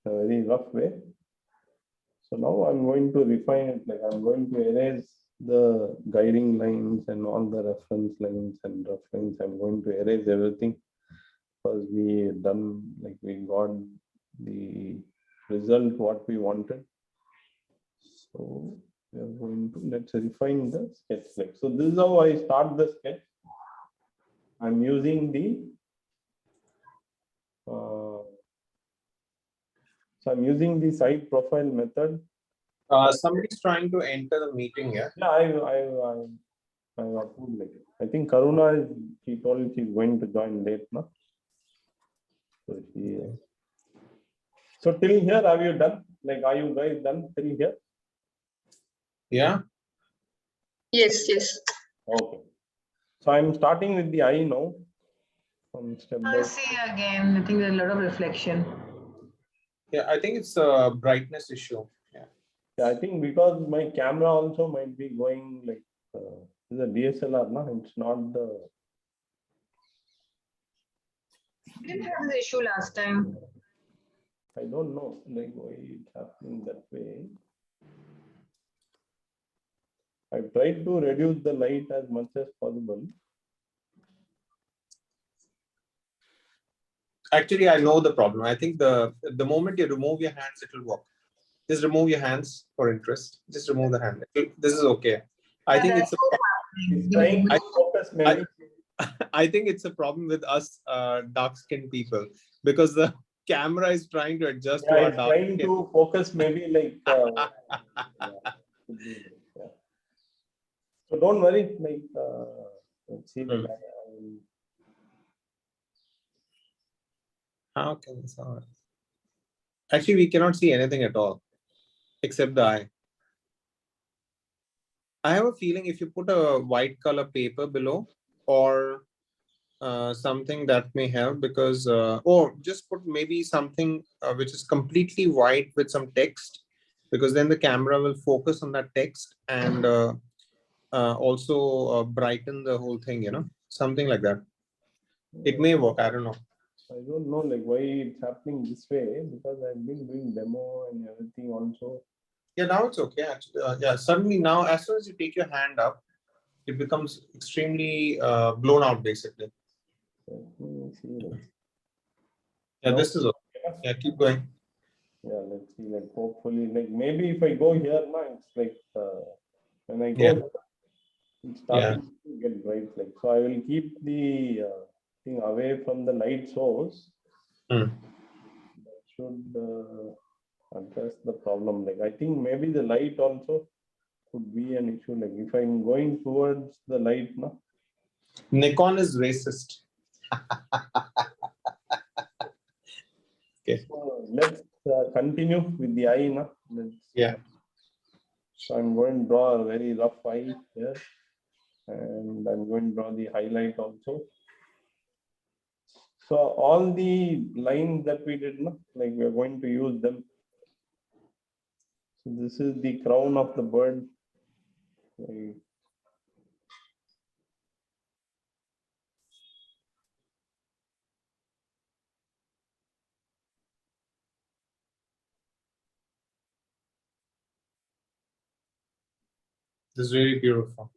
A very rough way. So now I'm going to refine it. Like I'm going to erase the guiding lines and all the reference lines and reference. I'm going to erase everything because we done, like we got the result what we wanted. So we are going to, let's refine the sketch. Like, so this is how I start the sketch. I'm using the so I'm using the side profile method. Somebody's trying to enter the meeting here. Yeah, I approved it. I think Karuna is, she told she's going to join late, no? So so till here, have you done? Like, are you guys done till here? Yeah. Yes, yes. Okay. So I'm starting with the eye now. From step by I'll see again. I think there's a lot of reflection. Yeah, I think it's a brightness issue. Yeah. Yeah, I think because my camera also might be going like this is a DSLR, no? It's not the. We didn't have this issue last time. I don't know, like why it's happening that way. I've tried to reduce the light as much as possible. Actually, I know the problem. I think the moment you remove your hands, it will work. Just remove your hands for interest. Just remove the hand. This is okay. I think it's a. It's trying to focus maybe. I think it's a problem with us dark-skinned people because the camera is trying to adjust to our It's dark trying skin. to focus maybe like. Yeah. So don't worry, like let's see. Like, How can this happen? Actually, we cannot see anything at all except the eye. I have a feeling if you put a white color paper below or something that may help because, or just put maybe something which is completely white with some text because then the camera will focus on that text and also brighten the whole thing, you know, something like that. It may work, I don't know. I don't know like why it's happening this way because I've been doing demo and everything also. Yeah, now it's okay. Actually, yeah, suddenly now, as soon as you take your hand up, it becomes extremely blown out, basically. Let me see. Yeah, No. this is okay. Yeah, keep going. Yeah, let's see. Like hopefully, like maybe if I go here now, it's like when I go, it's starting to get bright. Like so, I will keep the thing away from the light source. That should address the problem. Like I think maybe the light also could be an issue. Like if I'm going towards the light now. Nikon is racist. Okay. So let's continue with the eye now. So I'm going to draw a very rough eye here, and I'm going to draw the highlight also. So all the lines that we did, like we are going to use them. So this is the crown of the bird. Like, This is really beautiful.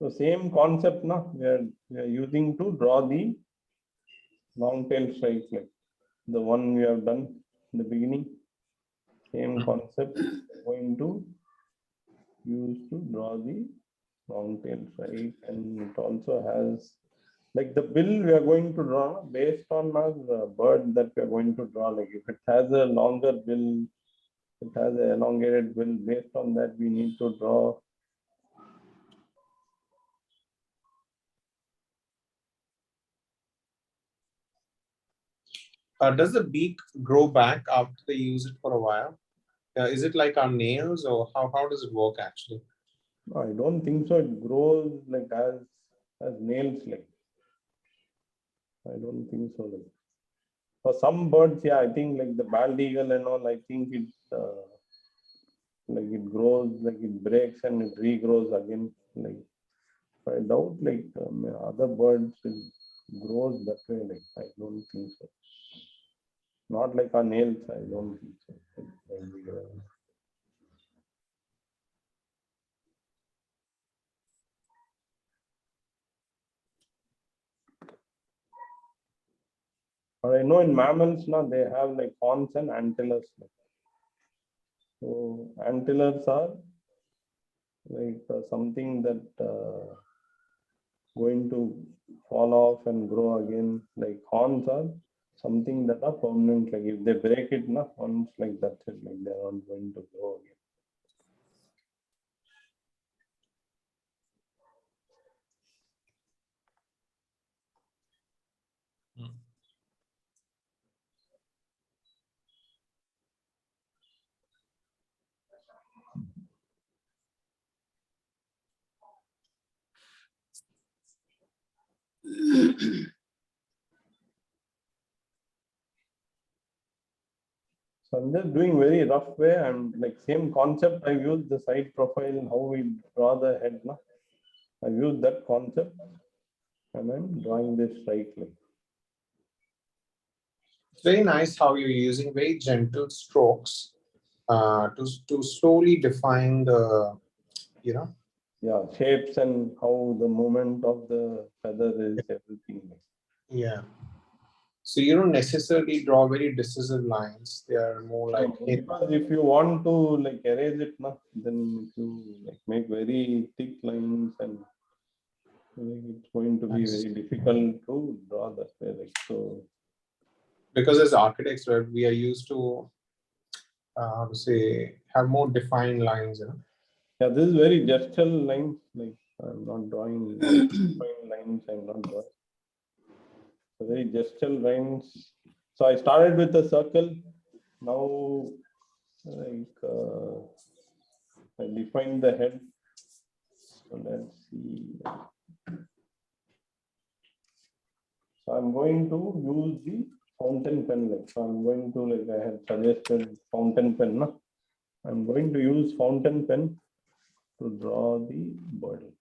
so same concept, we are using to draw the long tail strike, like the one we have done in the beginning. Same concept going to use to draw the long tail strike, and it also has like the bill we are going to draw based on our bird that we are going to draw. Like if it has a longer bill, it has an elongated bill. Based on that, we need to draw. Does the beak grow back after they use it for a while? Is it like our nails, or how does it work actually? No, I don't think so. It grows like as nails. Like I don't think so. Like for some birds, yeah, I think like the bald eagle and all. I think it like it grows, like it breaks and it regrows again. Like I doubt like other birds it grows that way. Like I don't think so. Not like our nails. I don't think so. But I know in mammals now they have like horns and antlers. So antlers are like something that going to fall off and grow again. Like horns are something that are permanent. Like if they break it, once like that's it. Like they're not going to grow again. So I'm just doing very rough way. I'm like same concept. I used the side profile, how we draw the head. I used that concept and I'm drawing this right. Like It's very nice how you're using very gentle strokes to slowly define the, yeah, shapes and how the movement of the feather is everything. Yeah. So you don't necessarily draw very decisive lines. They are more like because if you want to like erase it, then if you like make very thick lines and it's going to be very difficult to draw that way. Like so, because as architects, right, we are used to say have more defined lines. yeah, this is very gestural lines. Like I'm not drawing defined lines. I'm not drawing. So very gestural lines. So I started with a circle. Now, like I defined the head. So let's see. So I'm going to use the fountain pen. Like so I'm going to like I had suggested fountain pen. I'm going to use fountain pen to draw the body.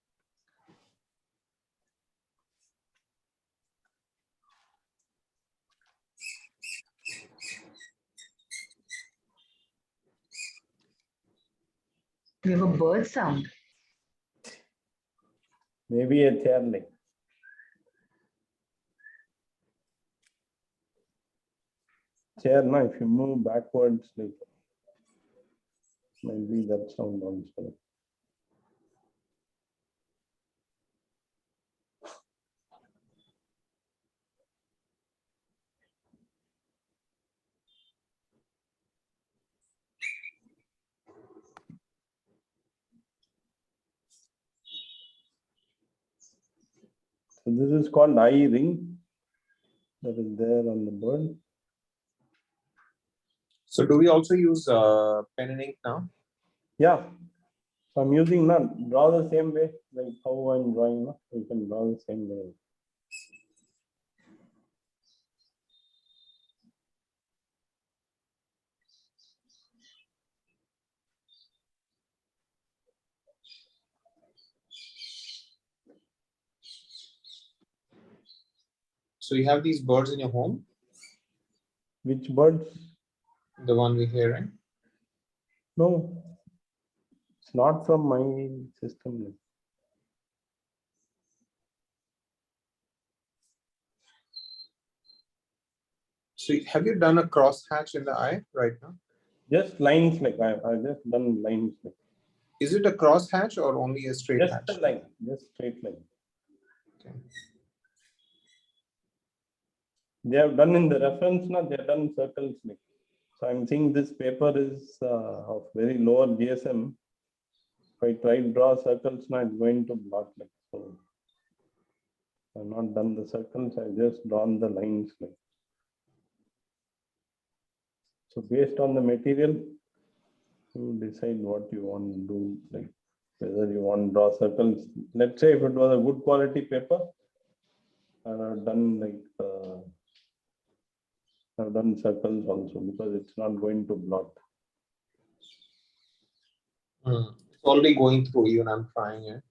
We have a bird sound. Maybe a chair like. Chair now, if you move backwards, like maybe that sound also. So this is called eye ring that is there on the bird. So do we also use pen and ink now? Yeah. So I'm using draw the same way, like how I'm drawing. No? You can draw the same way. So you have these birds in your home? Which birds? The one we're hearing? No, it's not from my system. So have you done a cross hatch in the eye right now? Just lines, like I just done lines. Like. Is it a cross hatch or only a straight Just hatch? a line, just straight line. Okay. They have done in the reference, now they have done circles. Like. So I'm seeing this paper is of very lower GSM. If I try to draw circles now, it's going to block. Like. So I've not done the circles, I've just drawn the lines. Like. So based on the material, you decide what you want to do, like whether you want to draw circles. Let's say if it was a good quality paper, I've done I've done circles also because it's not going to blot. It's already going through, even I'm trying it.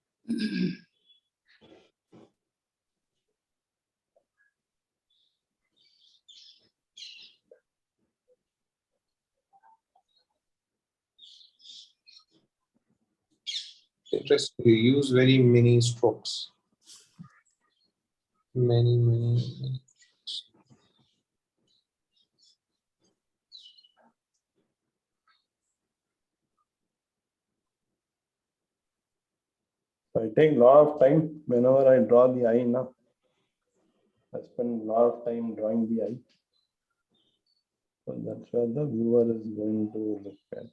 Just you use very many strokes. Many. So I take a lot of time whenever I draw the eye now. I spend a lot of time drawing the eye. So that's where the viewer is going to look at.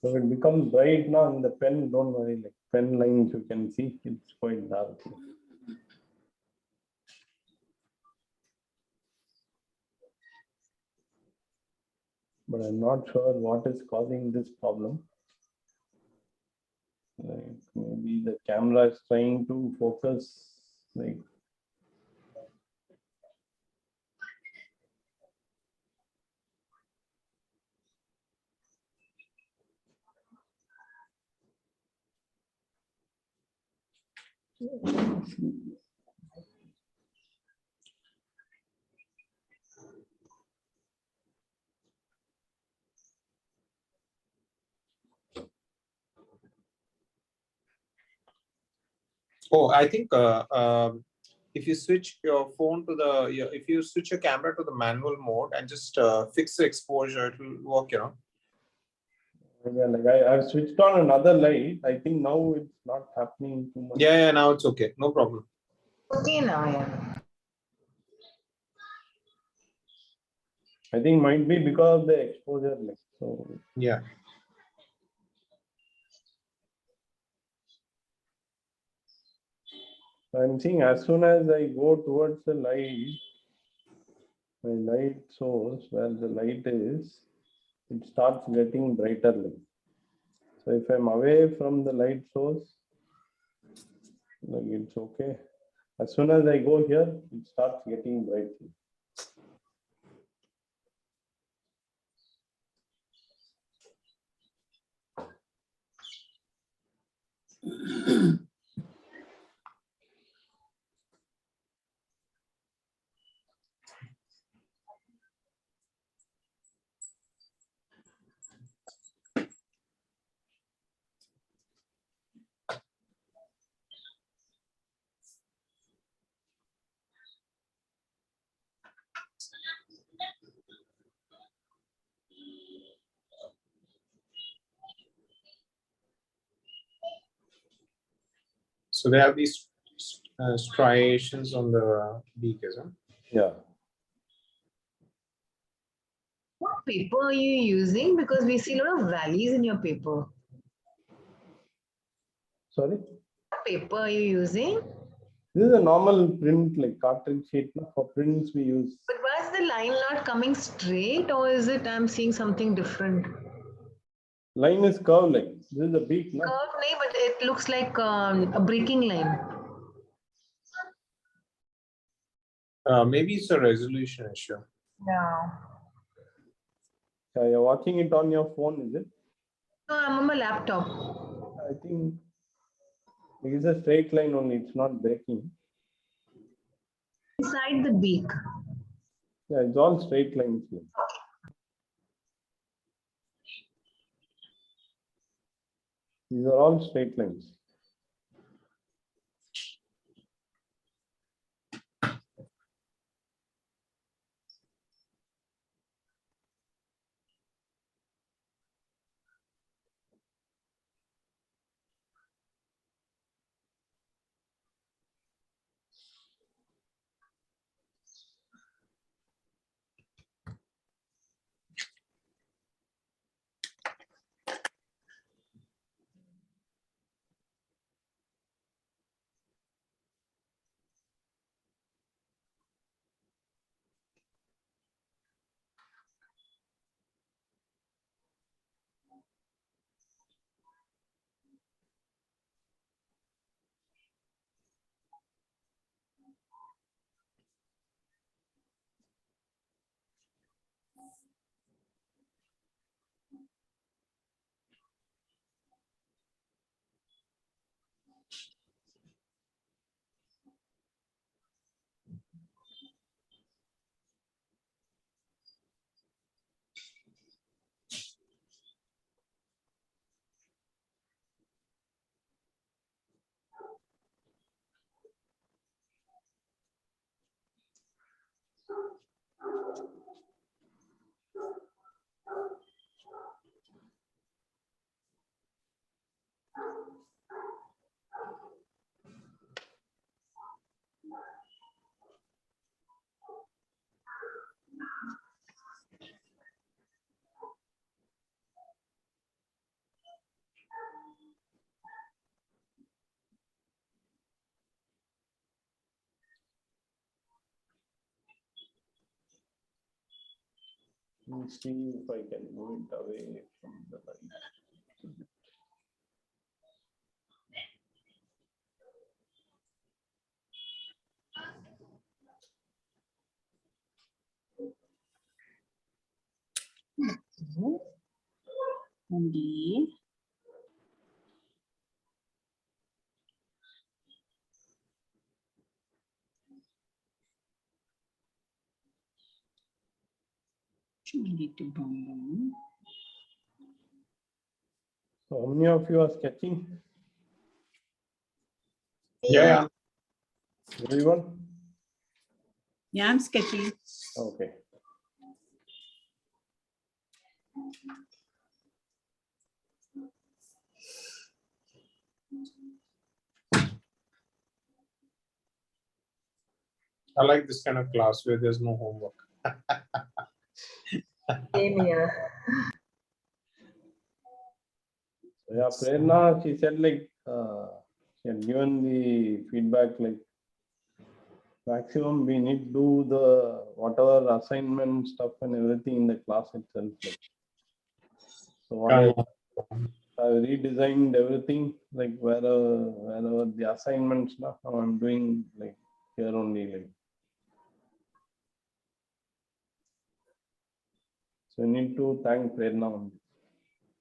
So it becomes bright now in the pen, don't worry, like pen lines you can see, it's quite dark. But I'm not sure what is causing this problem. Like maybe the camera is trying to focus, like Oh, I think if you switch your phone to if you switch your camera to the manual mode and just fix the exposure, it will work, yeah, like I've switched on another light. I think now it's not happening too much. Yeah, now it's okay. No problem. Okay now, yeah. I think might be because of the exposure. Like, so Yeah. I'm seeing as soon as I go towards the light, my light source where the light is, it starts getting brighter. Like. So if I'm away from the light source, like it's okay. As soon as I go here, it starts getting bright. So they have these striations on the beak, isn't it? Yeah. What paper are you using? Because we see a lot of valleys in your paper. Sorry? What paper are you using? This is a normal print, like cartridge sheet. For prints, we use. But why is the line not coming straight, or is it I'm seeing something different? Line is curved, like this is a beak, no? Curved, nahi, but it looks like a breaking line. Maybe it's a resolution issue. Yeah. Yeah, you're watching it on your phone, is it? No, I'm on my laptop. I think it's a straight line only. It's not breaking. Inside the beak. Yeah, it's all straight lines here. These are all straight lines. Let me see if I can move it away from the light. Mandi. Mandi to Bambam. So, how many of you are sketching? Yeah. Everyone? Yeah, I'm sketching. Okay. I like this kind of class where there's no homework. Same here. So, yeah, Prerna, she said like she had given the feedback like maximum we need to do the whatever assignment stuff and everything in the class itself. Like. So what I redesigned everything like wherever the assignments now I'm doing like here only like. So you need to thank Prerna on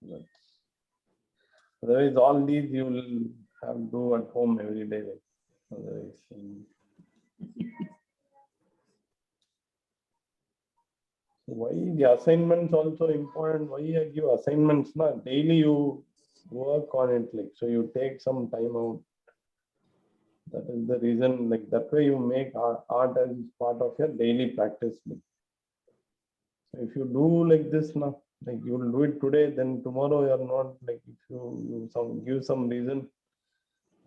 this. Otherwise, all these you will have to do at home every day. Like. Otherwise, why the assignments also important? Why I give assignments? Not daily you work on it. Like so, you take some time out. That is the reason. Like that way, you make art as part of your daily practice. Like. So if you do like this now, like you will do it today, then tomorrow you are not like if you give some reason,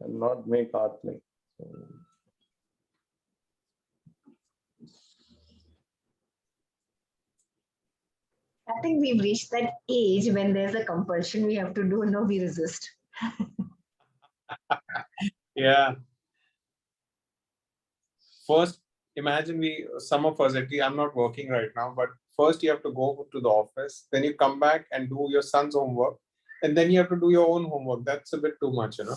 and not make art like. So, I think we've reached that age when there's a compulsion we have to do, no, we resist. Yeah. First, imagine some of us, at least I'm not working right now, but first you have to go to the office, then you come back and do your son's homework, and then you have to do your own homework. That's a bit too much, you know.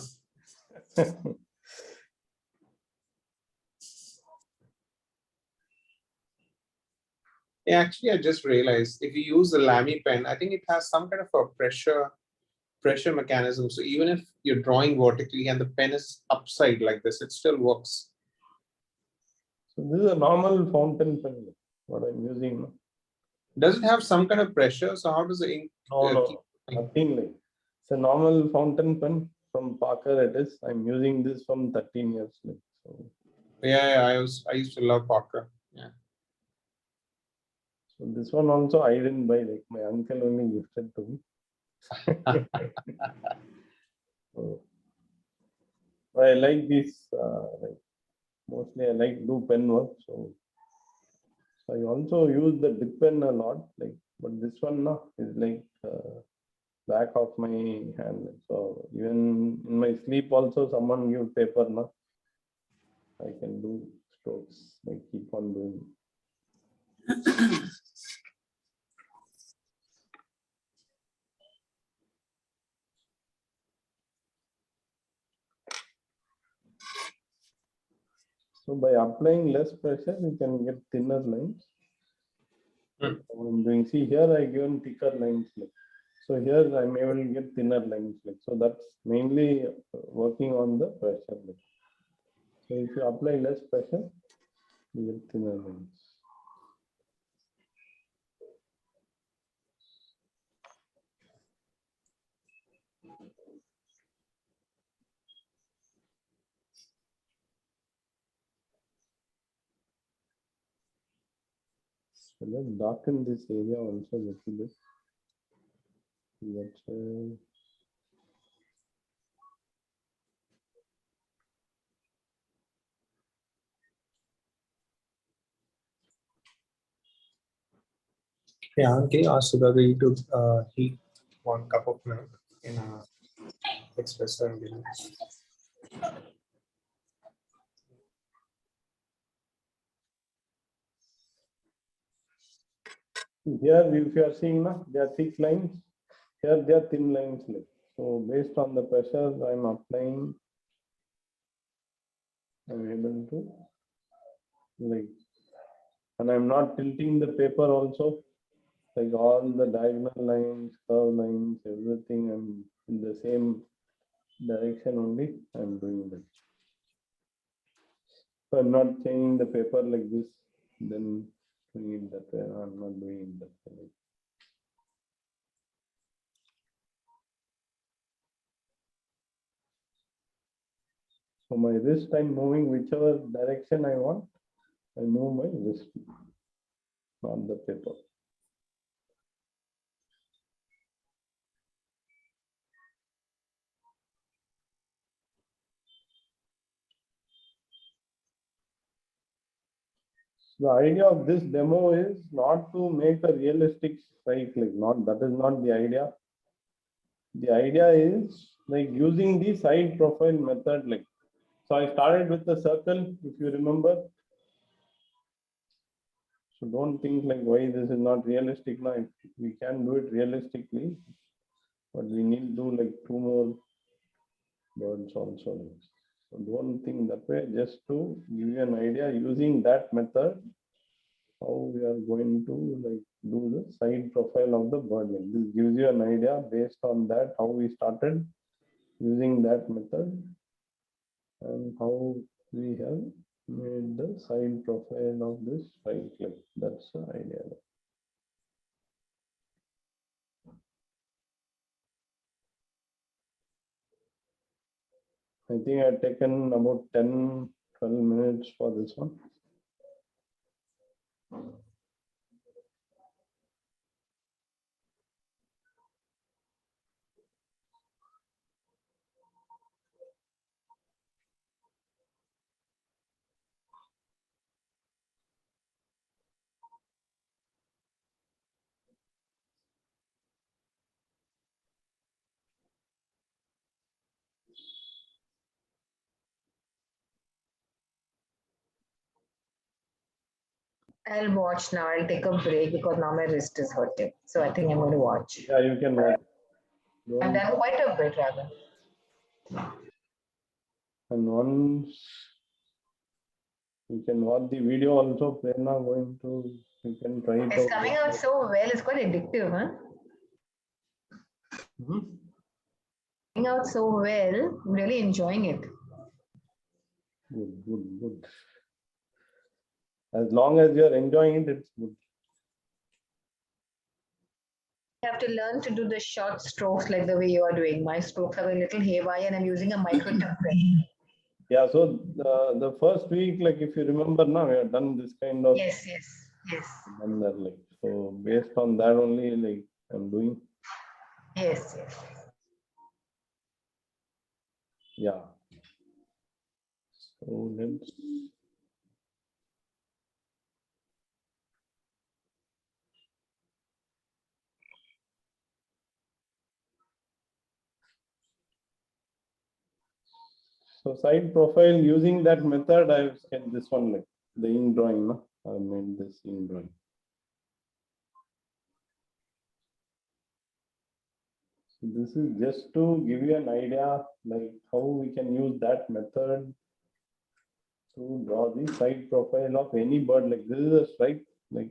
Yeah, actually, I just realized if you use the Lamy pen, I think it has some kind of a pressure mechanism. So even if you're drawing vertically and the pen is upside like this, it still works. So this is a normal fountain pen, what I'm using now. Does it have some kind of pressure? So how does the ink No, nothing like. It's a normal fountain pen from Parker. It is. I'm using this from 13 years. Like, so. Yeah, I used to love Parker. Yeah. So this one also I didn't buy. Like my uncle only gifted to me. So, I like this. Like mostly I like do pen work. So I also use the dip pen a lot. Like, but this one now is like. Back of my hand. So even in my sleep also someone give paper now. I can do strokes. I keep on doing. So by applying less pressure, you can get thinner lines. Hmm. I'm doing. See here, I given thicker lines. Like. So here I'm able to get thinner lines. Like. So that's mainly working on the pressure. Like. So if you apply less pressure, you get thinner lines. So let's darken this area also a little bit. That's Yeah, okay. Ask Sudhagiri to heat 1 cup of milk in a espresso and give it. here, if you are seeing now, there are thick lines. Here, there are thin lines. Like. So, based on the pressure I'm applying, I'm able to like, and I'm not tilting the paper also. Like all the diagonal lines, curve lines, everything, I'm in the same direction only. I'm doing that. So I'm not changing the paper like this, then doing it that way. I'm not doing it that way. So my wrist, I'm moving whichever direction I want. I move my wrist, not the paper. The idea of this demo is not to make a realistic strike, like that is not the idea. The idea is like using the side profile method. Like, so I started with the circle, if you remember. So don't think like why this is not realistic now. We can do it realistically, but we need to do like 2 more birds also. So don't think that way, just to give you an idea using that method, how we are going to like do the side profile of the bird. Like this gives you an idea based on that, how we started using that method and how we have made the side profile of this right clip. That's the idea. I think I've taken about 10, 12 minutes for this one. I'll watch now. I'll take a break because now my wrist is hurting. So I think I'm going to watch. Yeah, you can watch. I've done quite a bit rather. And once you can watch the video also, Prerna going to, you can try it It's out. coming out so well. It's quite addictive, huh? Coming out so well. I'm really enjoying it. Good, good, good. As long as you're enjoying it, it's good. I have to learn to do the short strokes like the way you are doing. My strokes are a little haywire and I'm using a micro tuck pen. Yeah, so the first week, like if you remember now, we have done this kind of Yes. done that, like, so based on that only, like I'm doing. Yes. Yeah. So let's so side profile using that method, I've sketched this one, like the ink drawing, no? I made this ink drawing. So this is just to give you an idea, like how we can use that method to draw the side profile of any bird. Like this is a stripe, like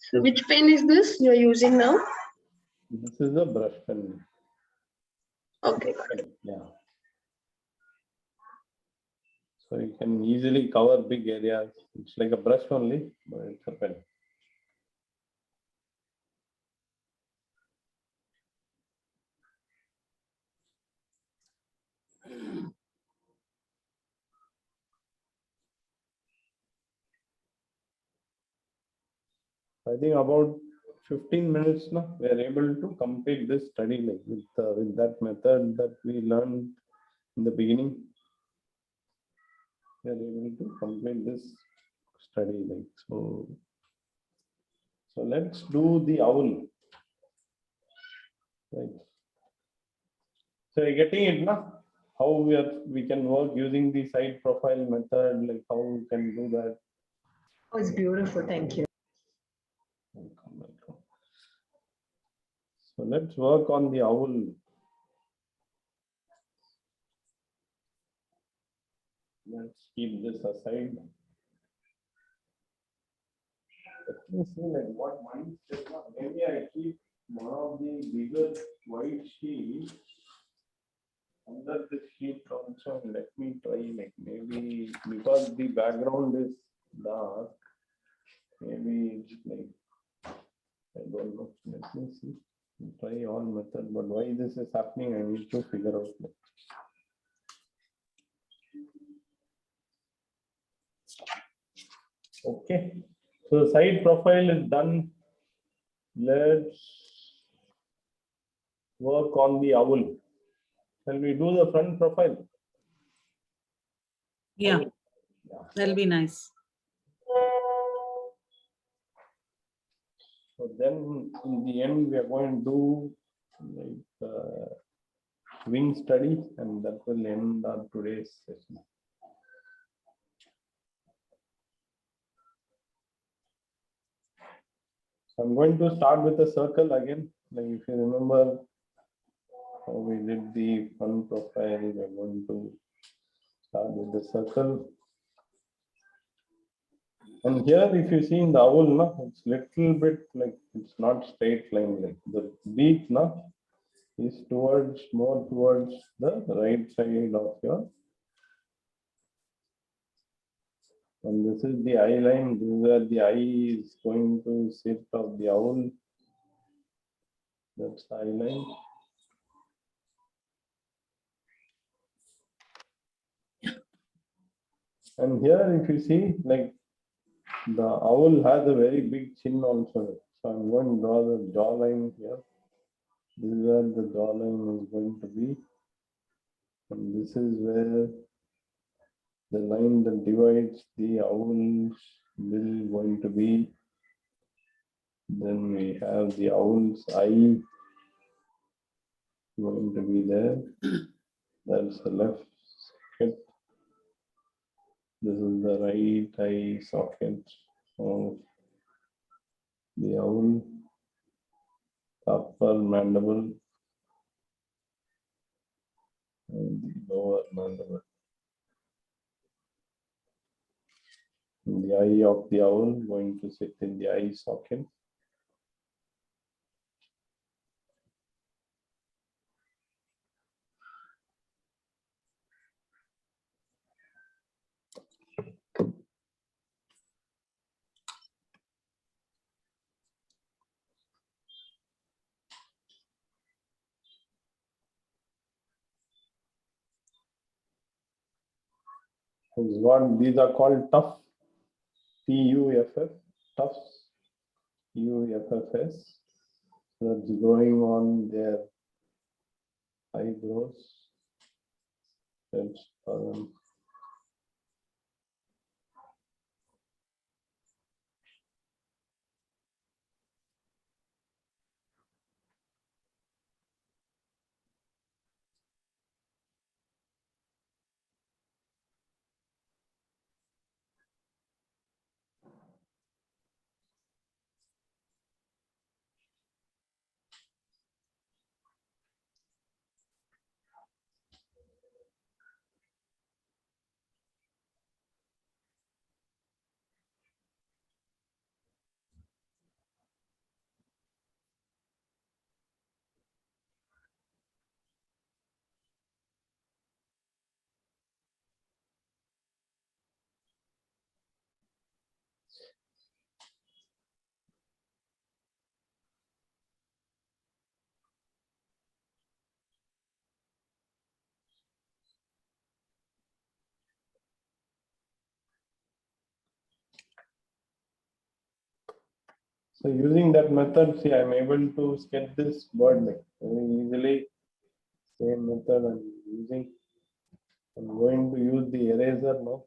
So which pen is this you're using now? this is a brush pen. Okay, got it. Yeah. So you can easily cover big areas. It's like a brush only, but it's a pen. I think about 15 minutes now, we are able to complete this study, like with that method that we learned in the beginning. We are able to complete this study, like so. So let's do the owl. Right. So you're getting it now? How we can work using the side profile method, like how we can do that. Oh, it's beautiful. Thank you. Welcome, welcome. So let's work on the owl. Let's keep this aside. Let me see like what mine says now. Maybe I keep one of the bigger white sheets under the sheet also. Let me try, like maybe because the background is dark, maybe it's like, I don't know. Let me see. Try all method, but why this is happening, I need to figure out. Okay, so side profile is done. Let's work on the owl. Shall we do the front profile? Yeah, Yeah. that'll be nice. So then in the end, we are going to do like wing study, and that will end our today's session. So I'm going to start with a circle again. Like if you remember how we did the front profile, we're going to start with the circle. And here, if you see in the owl, no, it's little bit like it's not straight line. Like the beak, no, is more towards the right side of your. And this is the eye line. This is where the eye is going to sit of the owl. That's the eye line. And here, if you see, like the owl has a very big chin also. So I'm going to draw the jawline here. This is where the jawline is going to be. And this is where the line that divides the owl's bill going to be. Then we have the owl's eye going to be there. That's the left socket. This is the right eye socket of the owl. Upper mandible and the lower mandible. And the eye of the owl going to sit in the eye socket. These are called tuff, T-U-F-F, tufts, U-F-F-S. That's growing on their eyebrows. That's, so using that method, see, I'm able to sketch this bird like very easily. Same method I'm using. I'm going to use the eraser now.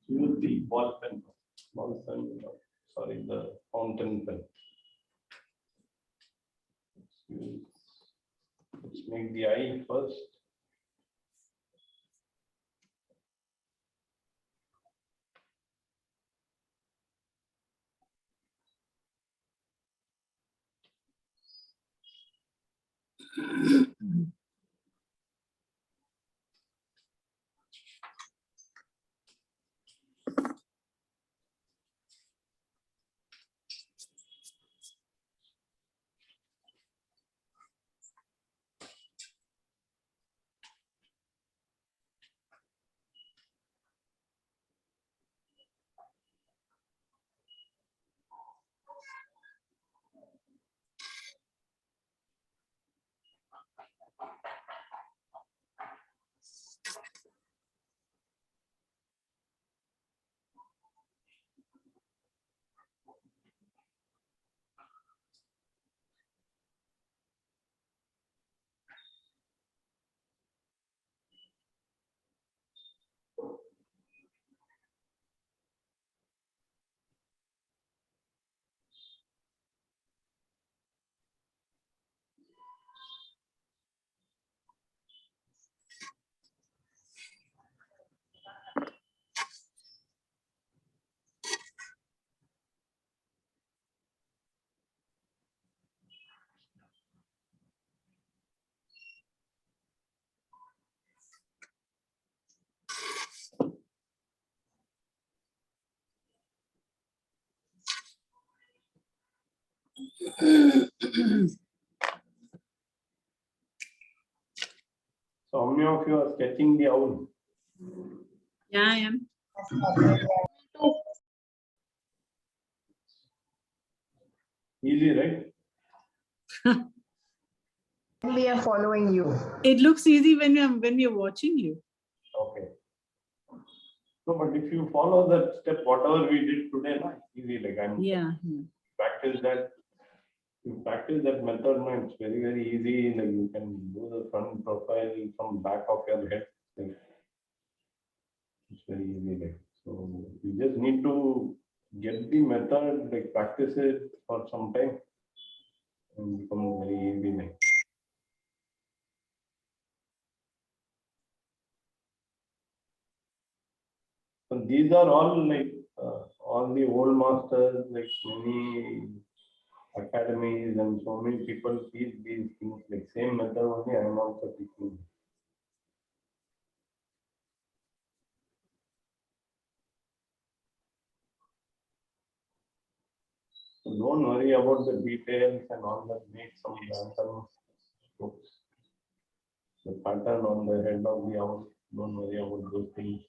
Use the ball pen, sorry, the fountain pen. Let's make the eye first. many of you are sketching the owl? Yeah, I am. Easy, right? We are following you. It looks easy when we're watching you. Okay. No, but if you follow that step, whatever we did today, no, it's easy. Like Yeah. practice that. You practice that method, no, it's very, very easy. Like you can do the front profile from back of your head. Like, it's very easy. Like, so you just need to get the method, like practice it for some time, and become very easy. Like. So these are all like all the old masters, like many academies and so many people teach these things, like same method only I am also teaching. So don't worry about the details and all that, make some random strokes. The pattern on the head of the owl, don't worry about those things.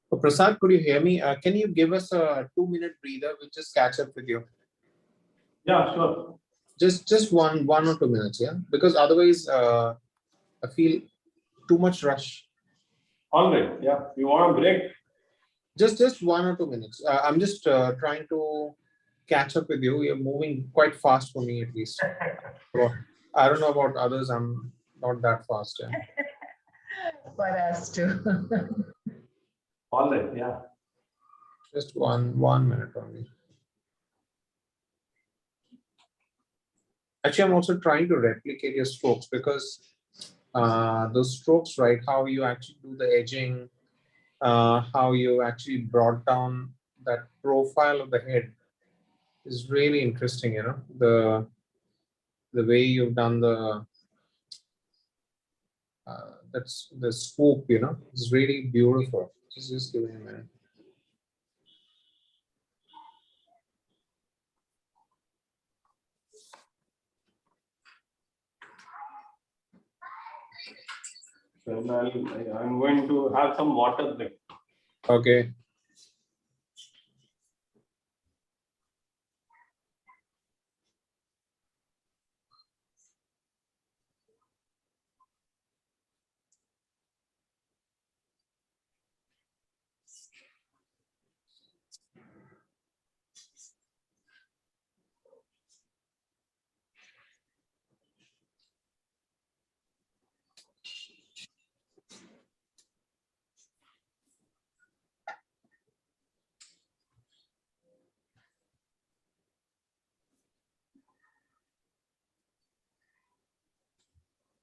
So Prasad, could you hear me? Can you give us a 2-minute breather? We'll just catch up with you. Yeah, sure. Just one or 2 minutes, yeah? Because otherwise I feel too much rush. All right. Yeah. You want a break? Just 1 or 2 minutes. I'm just trying to catch up with you. You're moving quite fast for me, at least. I don't know about others. I'm not that fast. Yeah. For us too. All right. Yeah. Just one minute only. Actually, I'm also trying to replicate your strokes because those strokes, right? How you actually do the edging, how you actually brought down that profile of the head is really interesting. You know, the way you've done the that's the swoop. You know, it's really beautiful. Just give me a minute. Then I'm going to have some water break. Okay.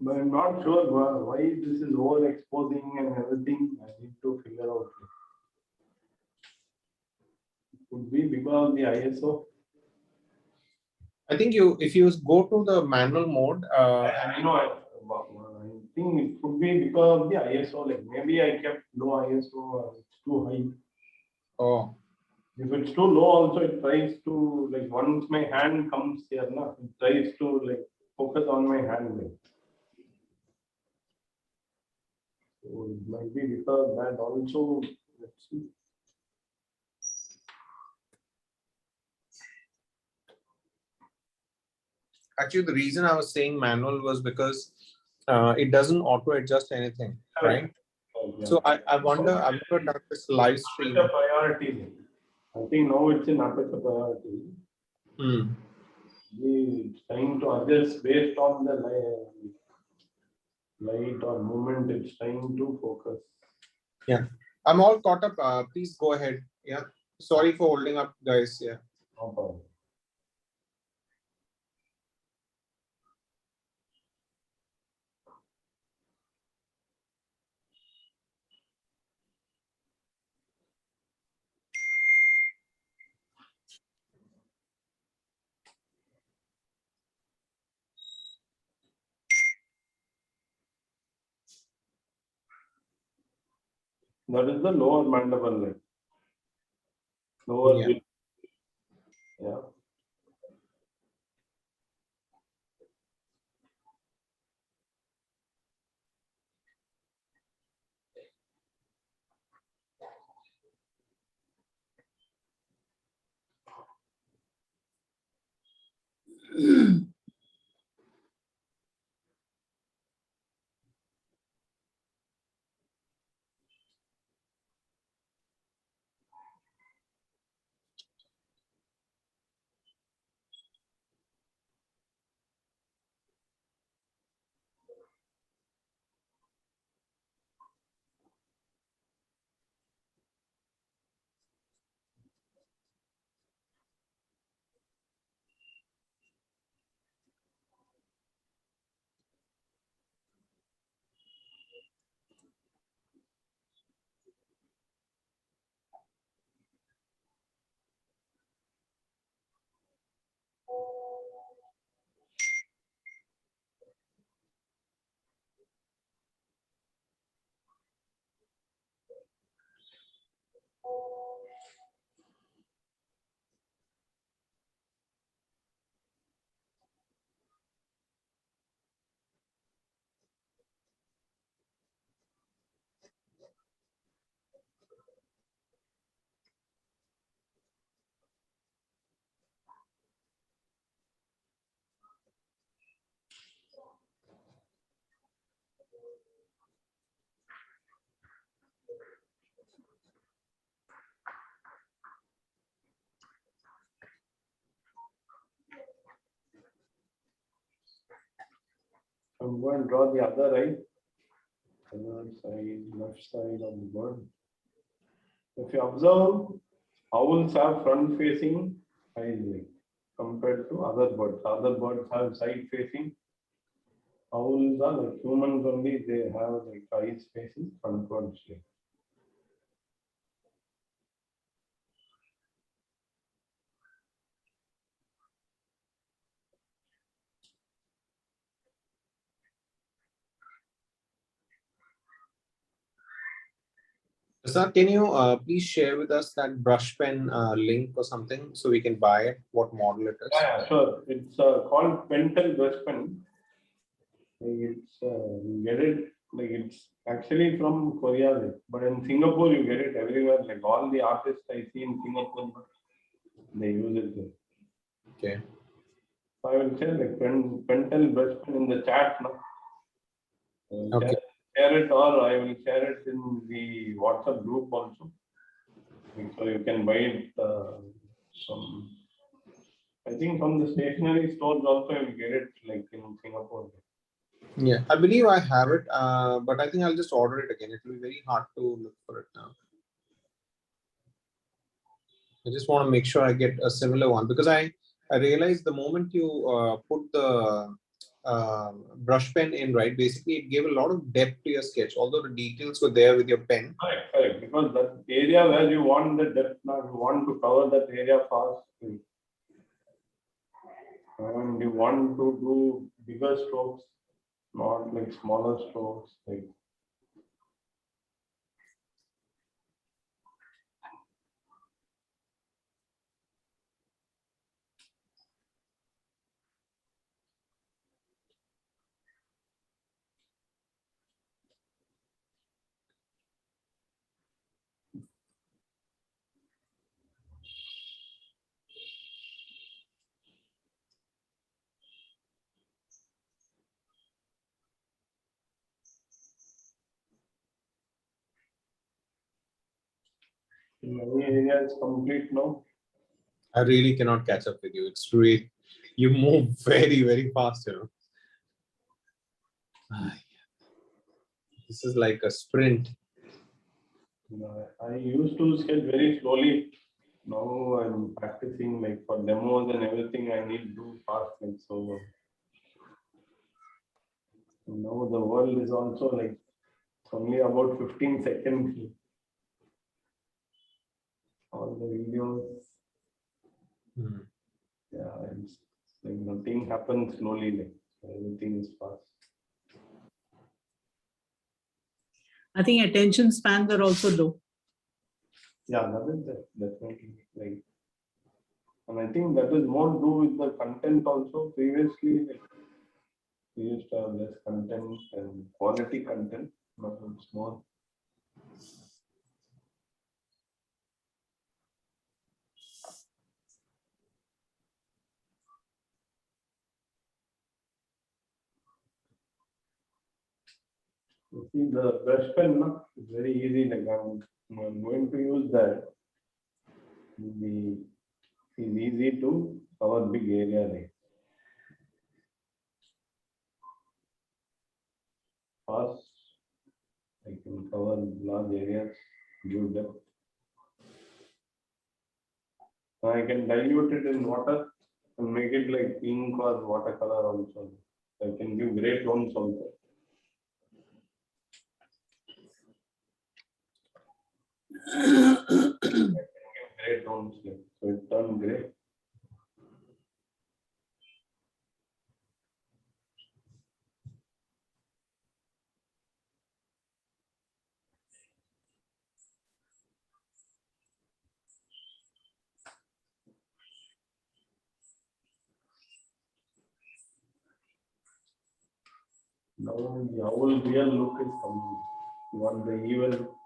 But I'm not sure why this is overexposing and everything. I need to figure out. Could be because of the ISO. I think if you go to the manual mode, I know. I think it could be because of the ISO. Like maybe I kept low ISO. Or it's too high. oh, If it's too low, also it tries to like once my hand comes here, na, it tries to like focus on my hand. Like. So it might be because that also. Let's see. actually, the reason I was saying manual was because it doesn't auto adjust anything, right? Yeah. So I wonder, I've never done this live stream. Aperture priority. I think now it's in aperture priority. Hmm. It's trying to adjust based on the light or movement. It's trying to focus. Yeah, I'm all caught up. Please go ahead. Yeah, sorry for holding up, guys. Yeah. No problem. That is the lower mandible line. Lower Yeah. lip. Yeah. I'm going to draw the other eye. Other side, left side of the bird. If you observe, owls have front facing eyes like, compared to other birds. Other birds have side facing. Owls are like humans only, they have like eyes facing frontwards. Like. Prasad, can you please share with us that brush pen link or something so we can buy it? What model it is? Yeah, sure. It's called Pentel brush pen. Like it's you get it like it's actually from Korea, like, but in Singapore you get it everywhere. Like all the artists I see in Singapore, they use it there. Okay. So I will share like Pentel brush pen in the chat now. Okay. Share it or I will share it in the WhatsApp group also. So you can buy it from, I think from the stationery stores also you will get it like in Singapore. Yeah, I believe I have it, but I think I'll just order it again. It will be very hard to look for it now. I just want to make sure I get a similar one because I realized the moment you put the brush pen in, right? Basically, it gave a lot of depth to your sketch, although the details were there with your pen. Correct, correct. Because that area where you want the depth, now you want to cover that area fast, and you want to do bigger strokes, not like smaller strokes. Like many areas complete now. I really cannot catch up with you. It's really, you move very, very fast, you know. This is like a sprint. I used to sketch very slowly. Now I'm practicing like for demos and everything. I need to do fast, like so. Now the world is also like it's only about 15 seconds. All the videos. Yeah, it's like nothing happens slowly. Like everything is fast. I think attention spans are also low. Yeah, that is definitely like, and I think that is more to do with the content also. Previously, like, we used to have less content and quality content. Now it's more. You see the brush pen, no? It's very easy. Like I'm going to use that. It's easy to cover big area. Like fast, I can cover large areas, give depth. I can dilute it in water and make it like pink or watercolor also. I can give gray tones also. Gray tones, like, so it turns gray. Now the whole real look is coming. You want the evil look.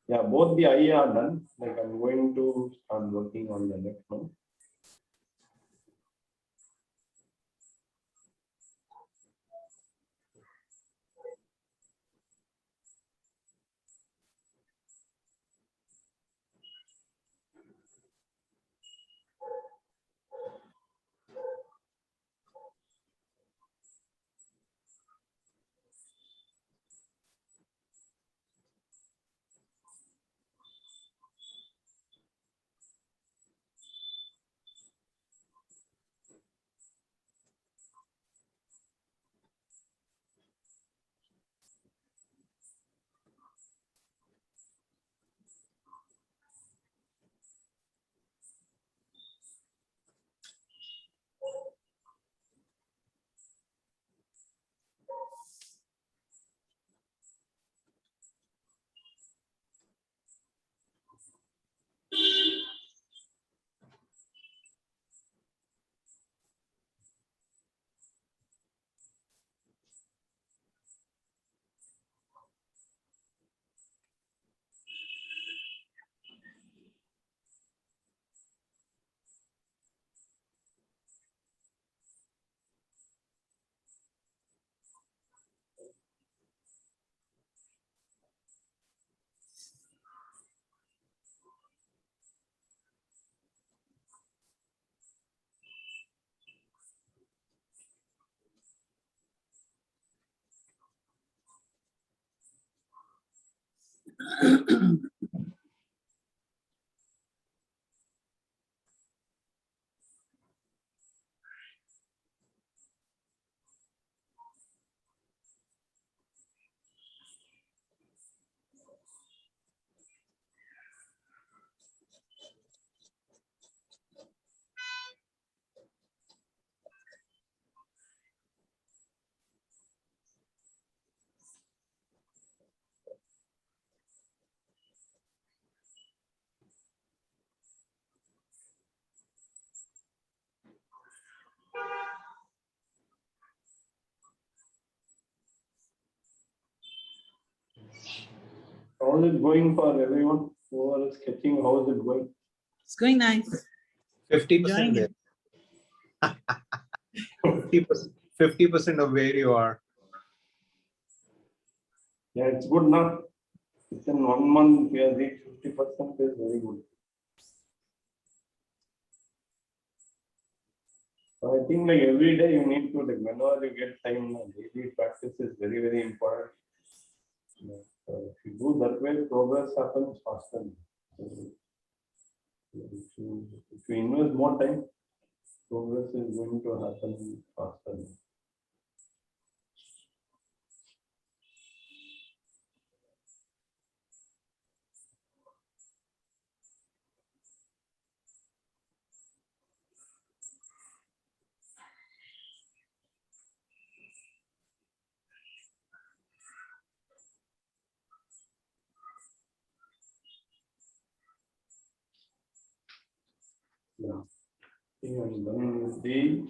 Yeah, both the eye are done. Like I'm going to start working on the next one. How is it going for everyone who are sketching? How is it going? It's going nice. 50% there. 50% of where you are. Yeah, it's good now. Within 1 month, we have reached 50% is very good. So I think like every day you need to, like whenever you get time, daily practice is very, very important. If you do that way, progress happens faster. If you invest more time, progress is going to happen faster. Yeah. I think I'm done with the.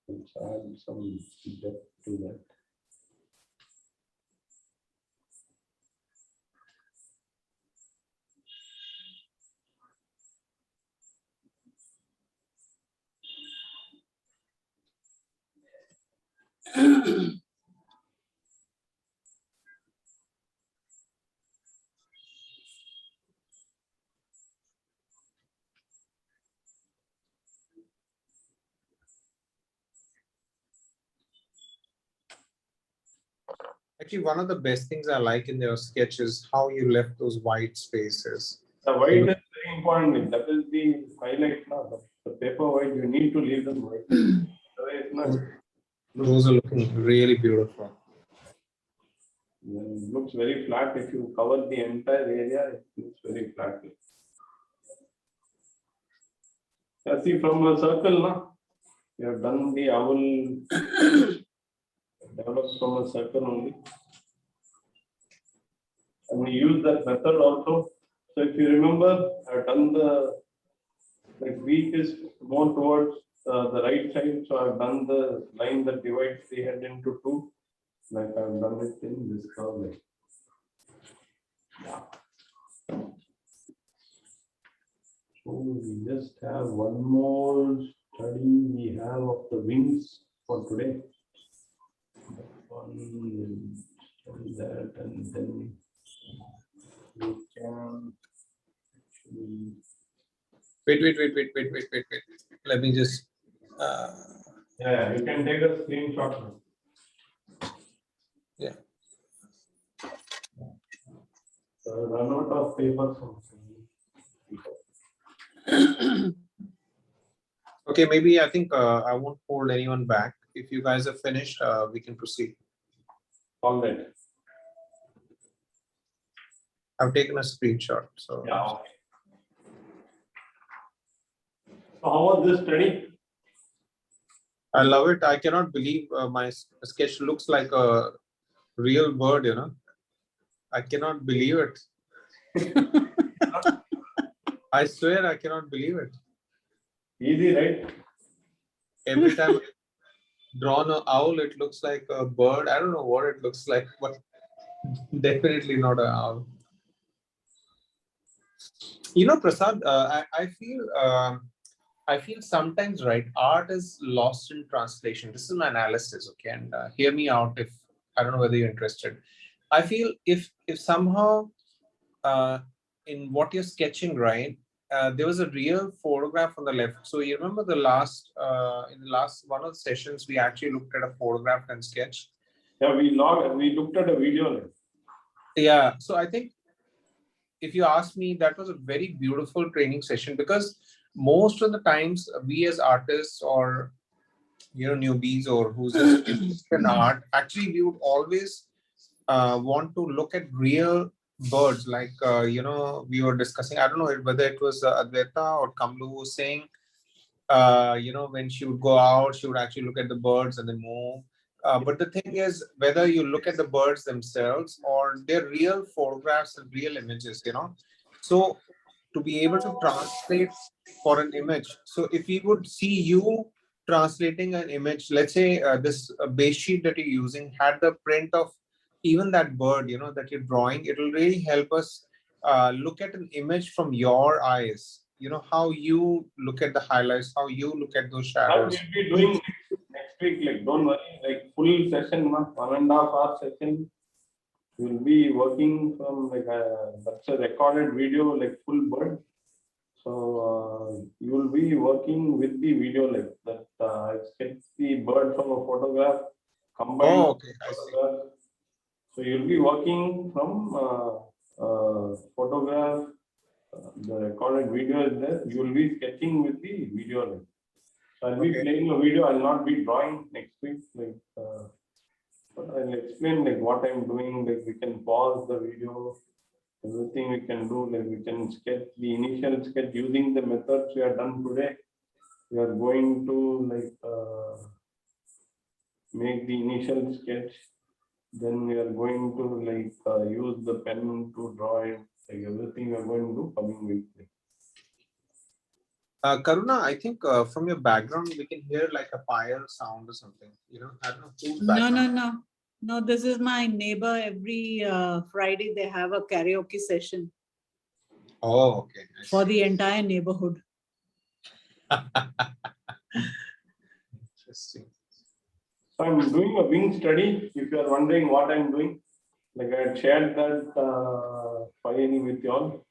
Let's add some depth to that. Actually, one of the best things I like in your sketch is how you left those white spaces. The white is very important. That is the highlight now. The paper white, you need to leave them white. Otherwise, not. Those are looking really beautiful. It looks very flat. If you cover the entire area, it looks very flat. Yeah, see, from a circle, now you have done the owl, developed from a circle only. And we use that method also. So if you remember, I've done the beak is more towards the right side. So I've done the line that divides the head into two. Like I've done it in this curve. Yeah. So we just have one more study we have of the wings for today. One study that, and then we can actually. Wait. Let me just. Yeah, you can take a screenshot. Yeah. So run out of paper. Okay, maybe I think I won't hold anyone back. If you guys are finished, we can proceed. All right. I've taken a screenshot. So Yeah. Okay. So how was this study? I love it. I cannot believe my sketch looks like a real bird, you know. I cannot believe it. I swear I cannot believe it. Easy, right? Every time I draw an owl, it looks like a bird. I don't know what it looks like, but definitely not an owl. You know, Prasad, I feel sometimes, right, art is lost in translation. This is my analysis, okay? And hear me out if I don't know whether you're interested. I feel if somehow in what you're sketching, right, there was a real photograph on the left. So you remember the last in the last one of the sessions, we actually looked at a photograph and sketch. Yeah, we looked at a video. Yeah, so I think if you ask me, that was a very beautiful training session, because most of the times we as artists or newbies or who's just interested in art, actually we would always want to look at real birds, like we were discussing. I don't know whether it was Advaita or Kamlu was saying, when she would go out, she would actually look at the birds and then move. But the thing is, whether you look at the birds themselves or they're real photographs and real images, So to be able to translate for an image. So if we would see you translating an image, let's say this base sheet that you're using had the print of even that bird, you know, that you're drawing, it will really help us look at an image from your eyes. You know, how you look at the highlights, how you look at those That shadows. we'll be doing next week. Like, don't worry. Like, full session, 1.5 hour session. We'll be working from like that's a recorded video, like full bird. So you will be working with the video like that. I've sketched the bird from a photograph, combined Oh, okay, I see. photograph. So you'll be working from photograph. The recorded video is there. You will be sketching with the video. Like. So I'll be Okay. playing a video. I'll not be drawing next week. Like, but I'll explain like what I'm doing. Like we can pause the video. Everything we can do. Like we can sketch the initial sketch using the methods we have done today. We are going to like make the initial sketch. Then we are going to like use the pen to draw it. Like everything we are going to do coming week. Karuna, I think from your background we can hear like a fire sound or something. You know, I don't know whose No, background. no. This is my neighbor. Every Friday they have a karaoke session Oh, okay. I for see. the entire neighborhood. Interesting. So I'm doing a wing study. If you are wondering what I'm doing, like I had shared that file with you all.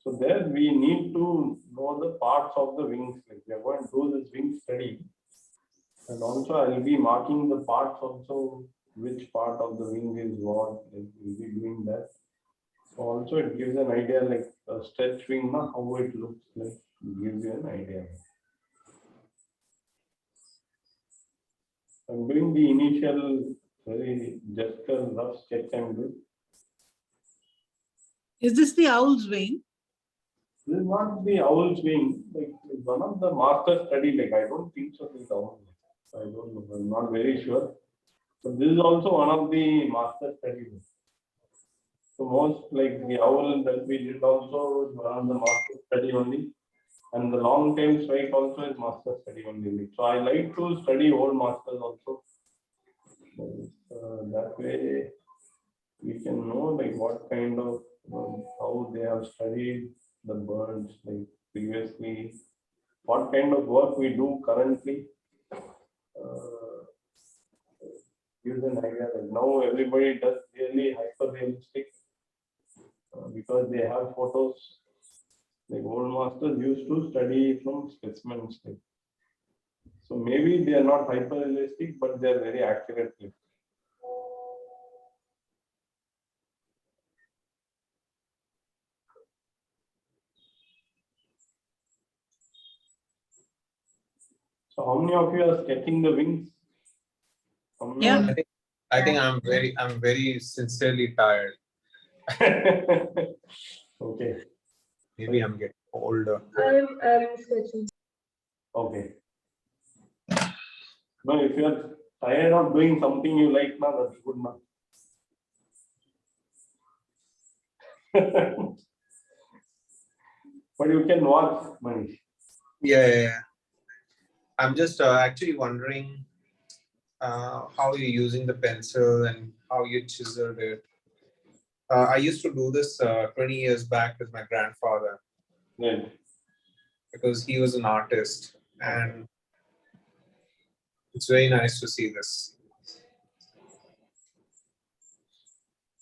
So there we need to know the parts of the wings. Like we are going to do this wing study, and also I will be marking the parts also. Which part of the wing is what? Like we'll be doing that. So also it gives an idea, like a stretch wing, how it looks like. It gives you an idea. I'm doing the initial, very just a rough sketch I'm doing. Is this the owl's wing? This is not the owl's wing. Like it's one of the master study. Like I don't think so. This owl. I don't know. I'm not very sure. But this is also one of the master studies. So most like the owl that we did also is one of the master study only. And the long tail strike also is master study only. So I like to study old masters also. That way we can know like what kind of how they have studied the birds like previously, what kind of work we do currently. Gives an idea that now everybody does really hyper realistic because they have photos. Like old masters used to study from specimens. Like. So maybe they are not hyper realistic, but they are very accurate. Like. So how many of you are sketching the wings? Yeah. I think I'm very sincerely tired. Okay. Maybe I'm getting older. I'm sketching. Okay. No, if you are tired of doing something you like, now that's good now. But you can watch, Manish. Yeah. I'm just actually wondering how you're using the pencil and how you chiseled it. I used to do this 20 years back with my grandfather Right. because he was an artist, and it's very nice to see this.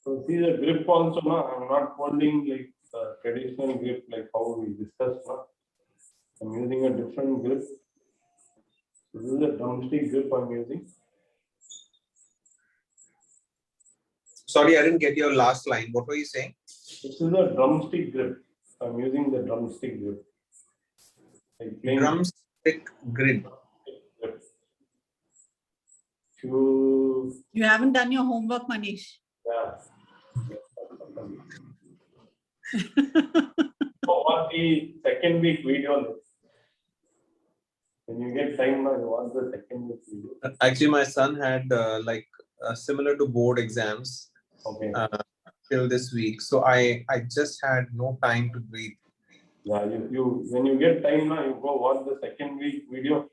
So see the grip also, no? I'm not holding like traditional grip like how we discussed, no? I'm using a different grip. So this is a drumstick grip I'm using. Sorry, I didn't get your last line. What were you saying? This is a drumstick grip. I'm using the drumstick grip. Like playing Drumstick grip. grip. You haven't done your homework, Manish. Yeah. Watch the second week video. When you get time now, you watch the second week video. Actually, my son had similar to board exams Okay. till this week. So I just had no time to breathe. Yeah, you when you get time now, you go watch the second week video.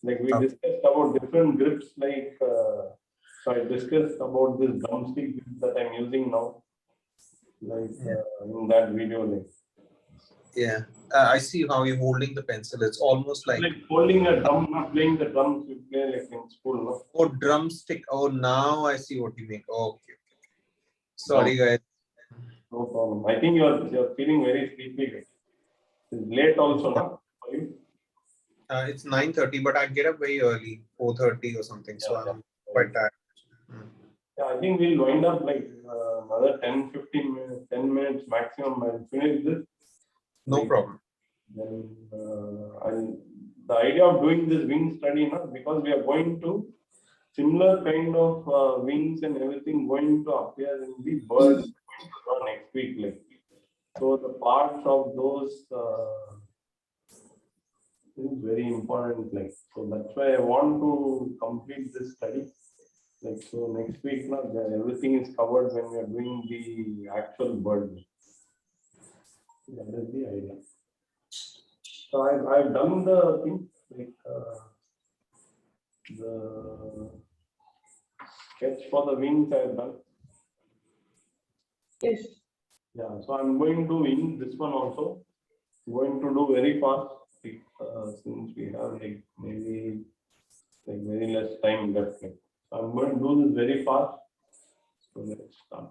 Like we discussed about different grips, like so I discussed about this drumstick grip that I'm using now, like in that video, like. Yeah, I see how you're holding the pencil. It's almost like holding a drum, not playing the drums you play like in school, no? Oh, drumstick. Oh, now I see what you mean. Okay. Sorry, guys. No problem. I think you're feeling very sleepy. It's late also, no? For you? It's 9:30, but I get up very early, 4:30 or something. So I'm quite tired. Yeah, I think we'll wind up like another 10, 15 minutes, 10 minutes maximum. I'll finish this. No problem. Then the idea of doing this wing study, no? Because we are going to similar kind of wings and everything going to appear in the bird next week. Like. So the parts of those is very important. Like, so that's why I want to complete this study. Like, so next week, now everything is covered when we are doing the actual bird. That is the idea. So I've done the thing, like the sketch for the wings I've done. Yes. Yeah, so I'm going to in this one also. Going to do very fast since we have like maybe like very less time left. Like. So I'm going to do this very fast. So let's start.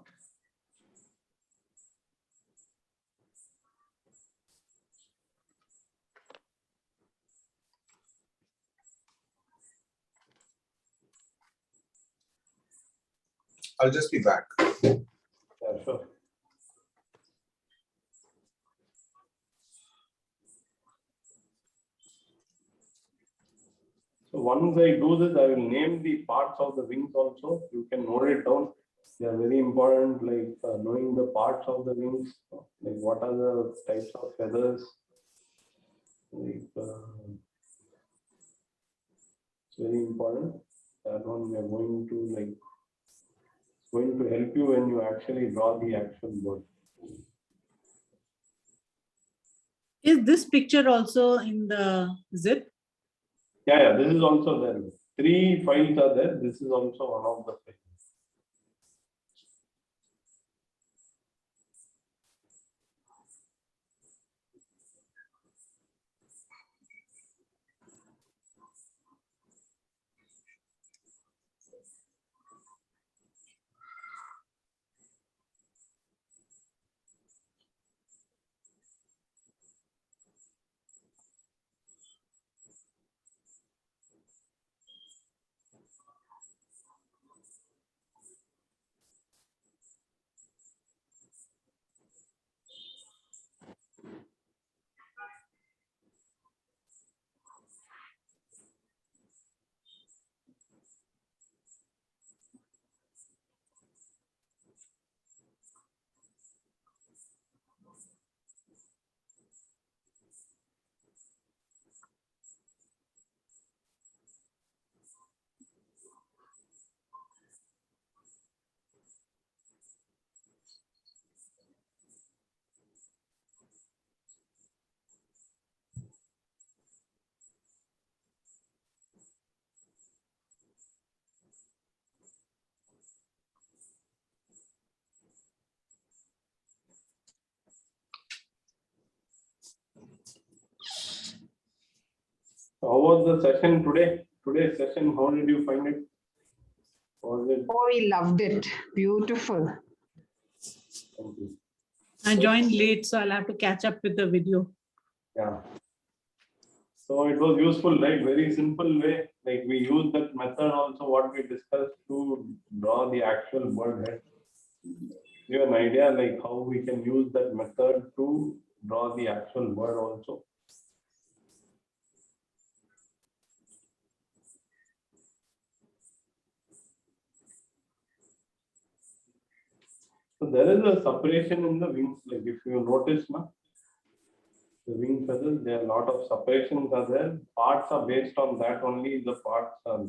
I'll just be back. Yeah, sure. So once I do this, I will name the parts of the wings also. You can note it down. They are very important, like knowing the parts of the wings, like what are the types of feathers. Like, it's very important. That one we are going to like going to help you when you actually draw the actual bird. Is this picture also in the zip? Yeah, this is also there. 3 files are there. This is also one of the files. So how was the session today? Today's session, how did you find it? Was it? Oh, we loved it. Beautiful. Thank you. I joined late, so I'll have to catch up with the video. Yeah. So it was useful, right? Very simple way. Like we use that method also what we discussed to draw the actual bird head. Give an idea like how we can use that method to draw the actual bird also. So there is a separation in the wings. Like if you notice now, the wing feathers, there are a lot of separations are there. Parts are based on that only. The parts are.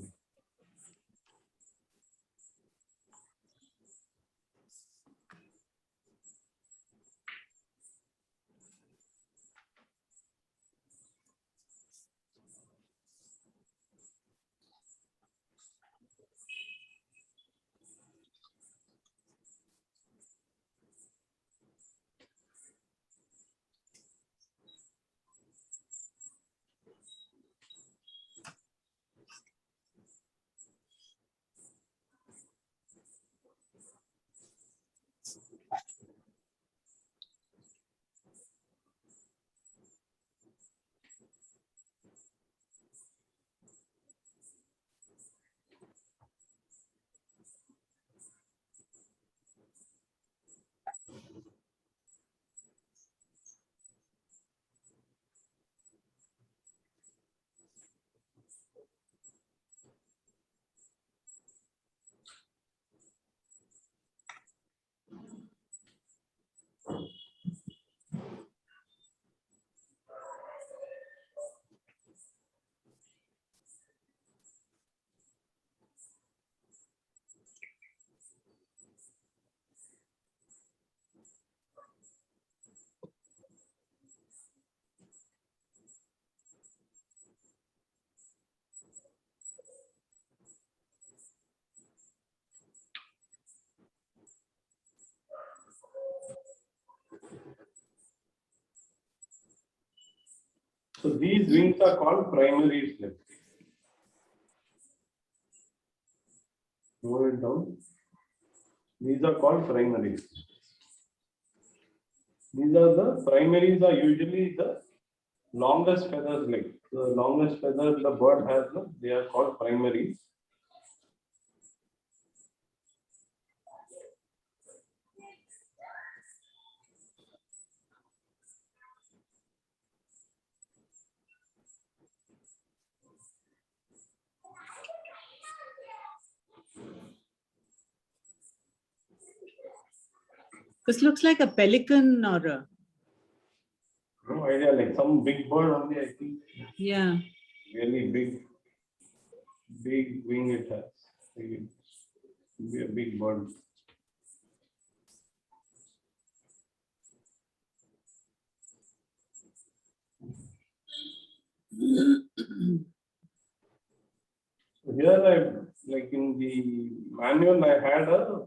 So these wings are called primary slits. Move it down. These are called primaries. These are the primaries are usually the longest feathers, like the longest feathers the bird has, they are called primaries. This looks like a pelican or a, No idea, like some big bird only, I think. yeah. Really big wing it has. It should be a big bird. So here I, like in the manual, I had a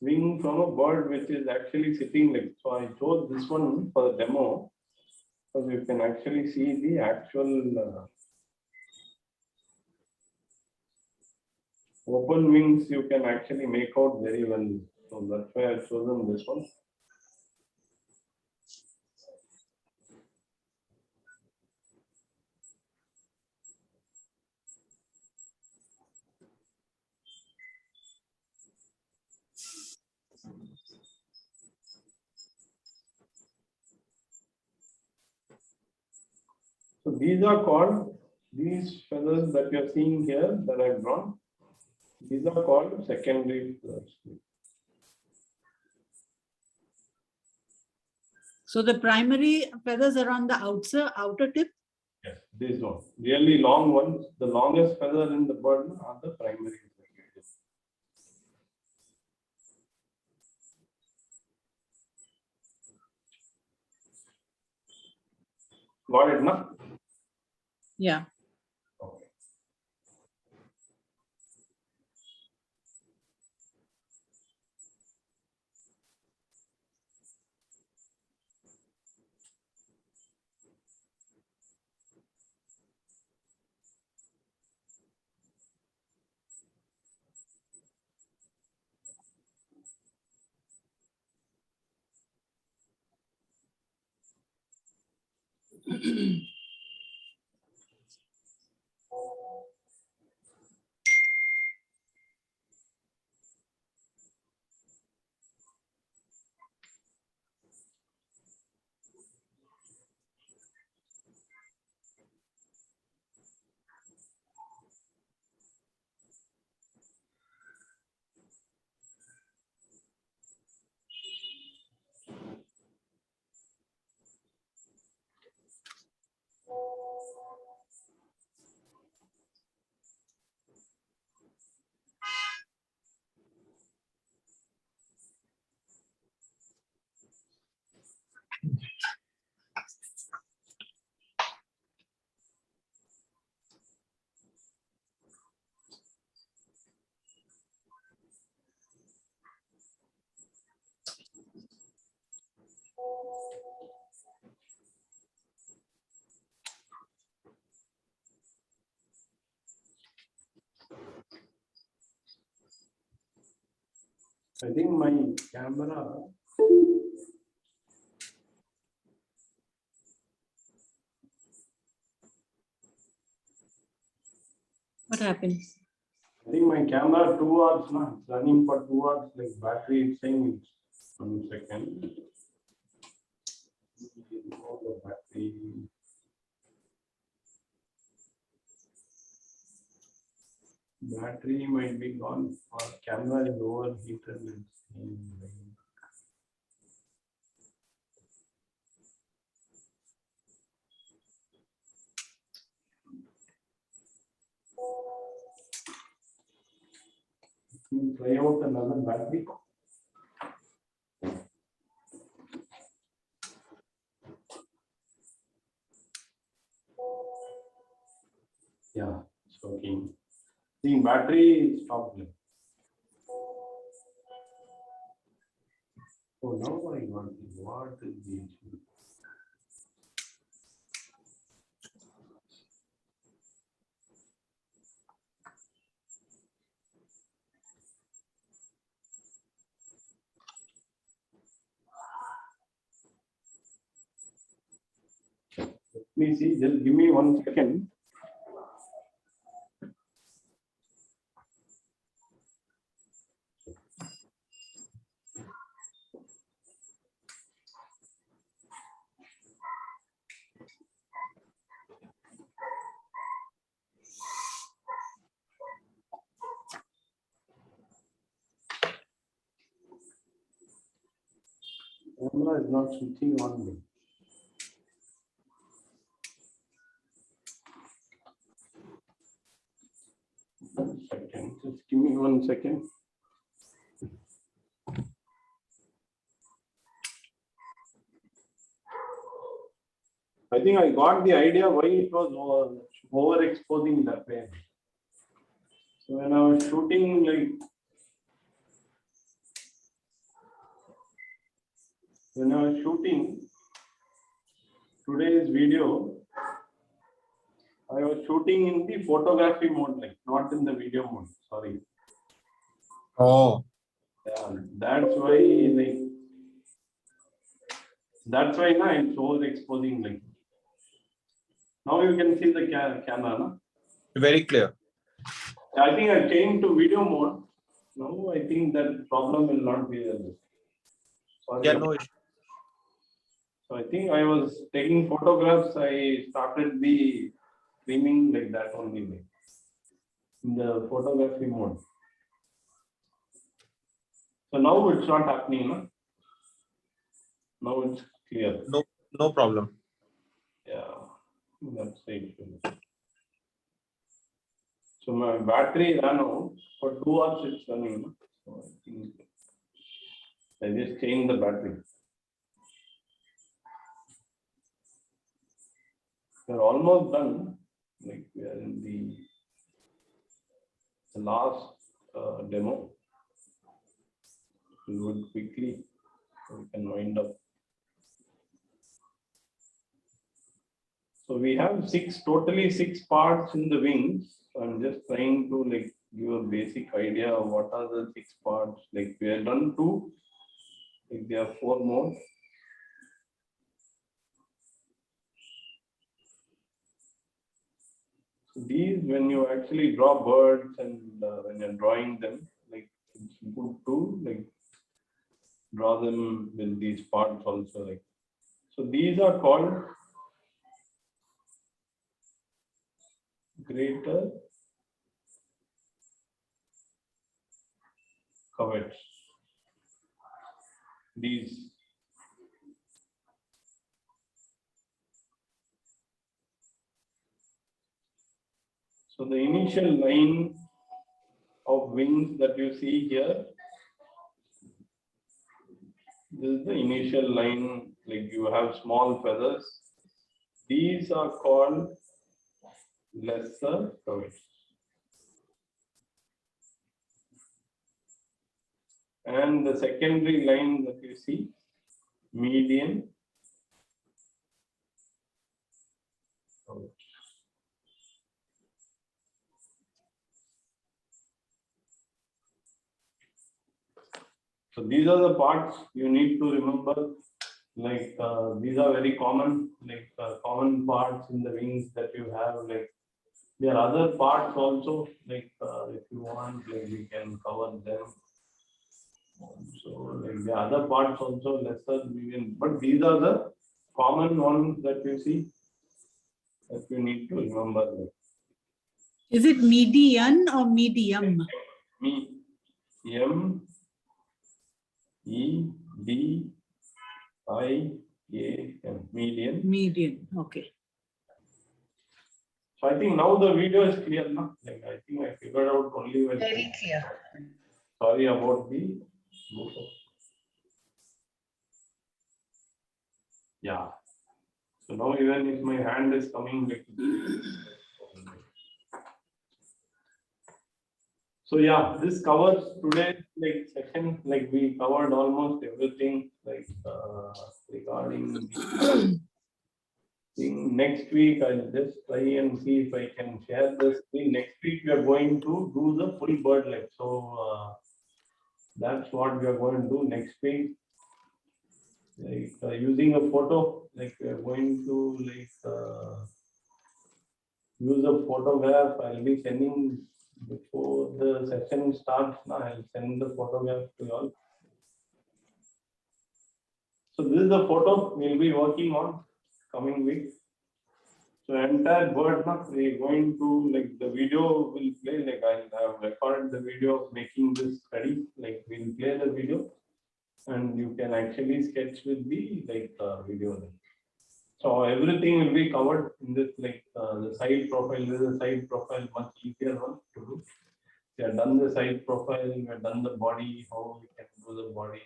wing from a bird which is actually sitting like, so I chose this one for the demo, so you can actually see the actual open wings. You can actually make out very well, so that's why I've chosen this one. So these are called, these feathers that you're seeing here that I've drawn, these are called secondary feathers. So the primary feathers are on the outer tip. Yes, these ones, really long ones. The longest feather in the bird are the primary. Got it, na? Yeah. Okay. I think my camera. What happens? I think my camera 2 hours now. It's running for 2 hours. Like battery, it's saying it's 1 second. The battery. Battery might be gone. Or camera is overheated. Try out another battery. Yeah, it's working. See, battery stopped. Oh, now I got it. What is the issue? me see. Just give me 1 second. Camera is not switching on me. Second. Just give me 1 second. I think I got the idea why it was overexposing that way. So when I was shooting today's video, I was shooting in the photography mode, not in the video mode. Sorry. Oh, Yeah, that's why now it's overexposing. Now you can see the camera, no? very clear. I think I changed to video mode. No, I think that problem will not be there. Sorry. Yeah, no issue. So I think I was taking photographs. I started the streaming like that only, in the photography mode. So now it's not happening, no? Now it's clear. No problem. Yeah, that's the issue. So my battery ran out. For 2 hours it's running, no? So I think I just changed the battery. We're almost done. We are in the last demo. We'll do it quickly so we can wind up. So we have totally six parts in the wings. So I'm just trying to give a basic idea of what are the 6 parts. We have done 2. There are 4 more. So these, when you actually draw birds and when you're drawing them, it's good to draw them with these parts also. So these are called greater covets. These. So the initial line of wings that you see here, this is the initial line, you have small feathers. These are called lesser covets. And the secondary line that you see, median covets. So these are the parts you need to remember. These are very common, common parts in the wings that you have. There are other parts also, if you want, we can cover them. So the other parts also lesser median, but these are the common ones that you see that you need to remember. Is it median or medium? M E D I A M, median. Median, okay. So I think now the video is clear, no? I think I figured out only when. Very clear. Sorry about the. Yeah. So now even if my hand is coming so yeah, this covers today's session. We covered almost everything regarding thing. Next week I'll just try and see if I can share this thing. Next week we are going to do the full bird leg. So that's what we are going to do next week. like using a photo, like we are going to use a photograph. I'll be sending before the session starts. Now I'll send the photograph to you all. So this is the photo we'll be working on coming week. So entire bird, we're going to like the video will play, like I have recorded the video of making this study, like we'll play the video and you can actually sketch with the video. So everything will be covered in this, like the side profile. This is a side profile, much easier one to do. We have done the side profile, we have done the body, how we can do the body,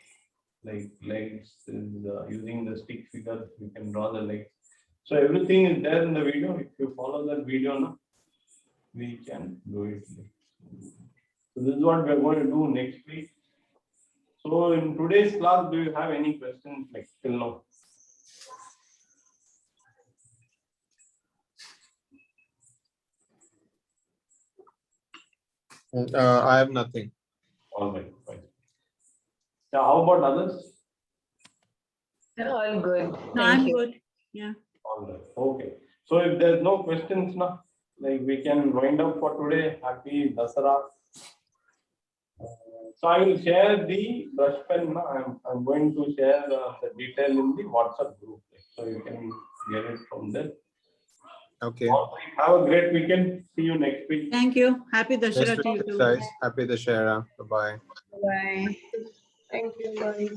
like legs is using the stick figure, we can draw the legs. So everything is there in the video. If you follow that video now, we can do it. So this is what we are going to do next week. So in today's class, do you have any questions like till now? I have nothing. All right, fine. Yeah, how about others? All good. No, Thank I'm you. good. Yeah. All right, okay. So if there's no questions now, like we can wind up for today. Happy Dasara. So I will share the brush pen now. I'm going to share the detail in the WhatsApp group, so you can get it from there. Okay. All right, have a great weekend. See you next week. Thank you. Happy Dashara Best to you wishes, too. guys. Happy Dashara. Bye bye. Bye. Thank you. Bye.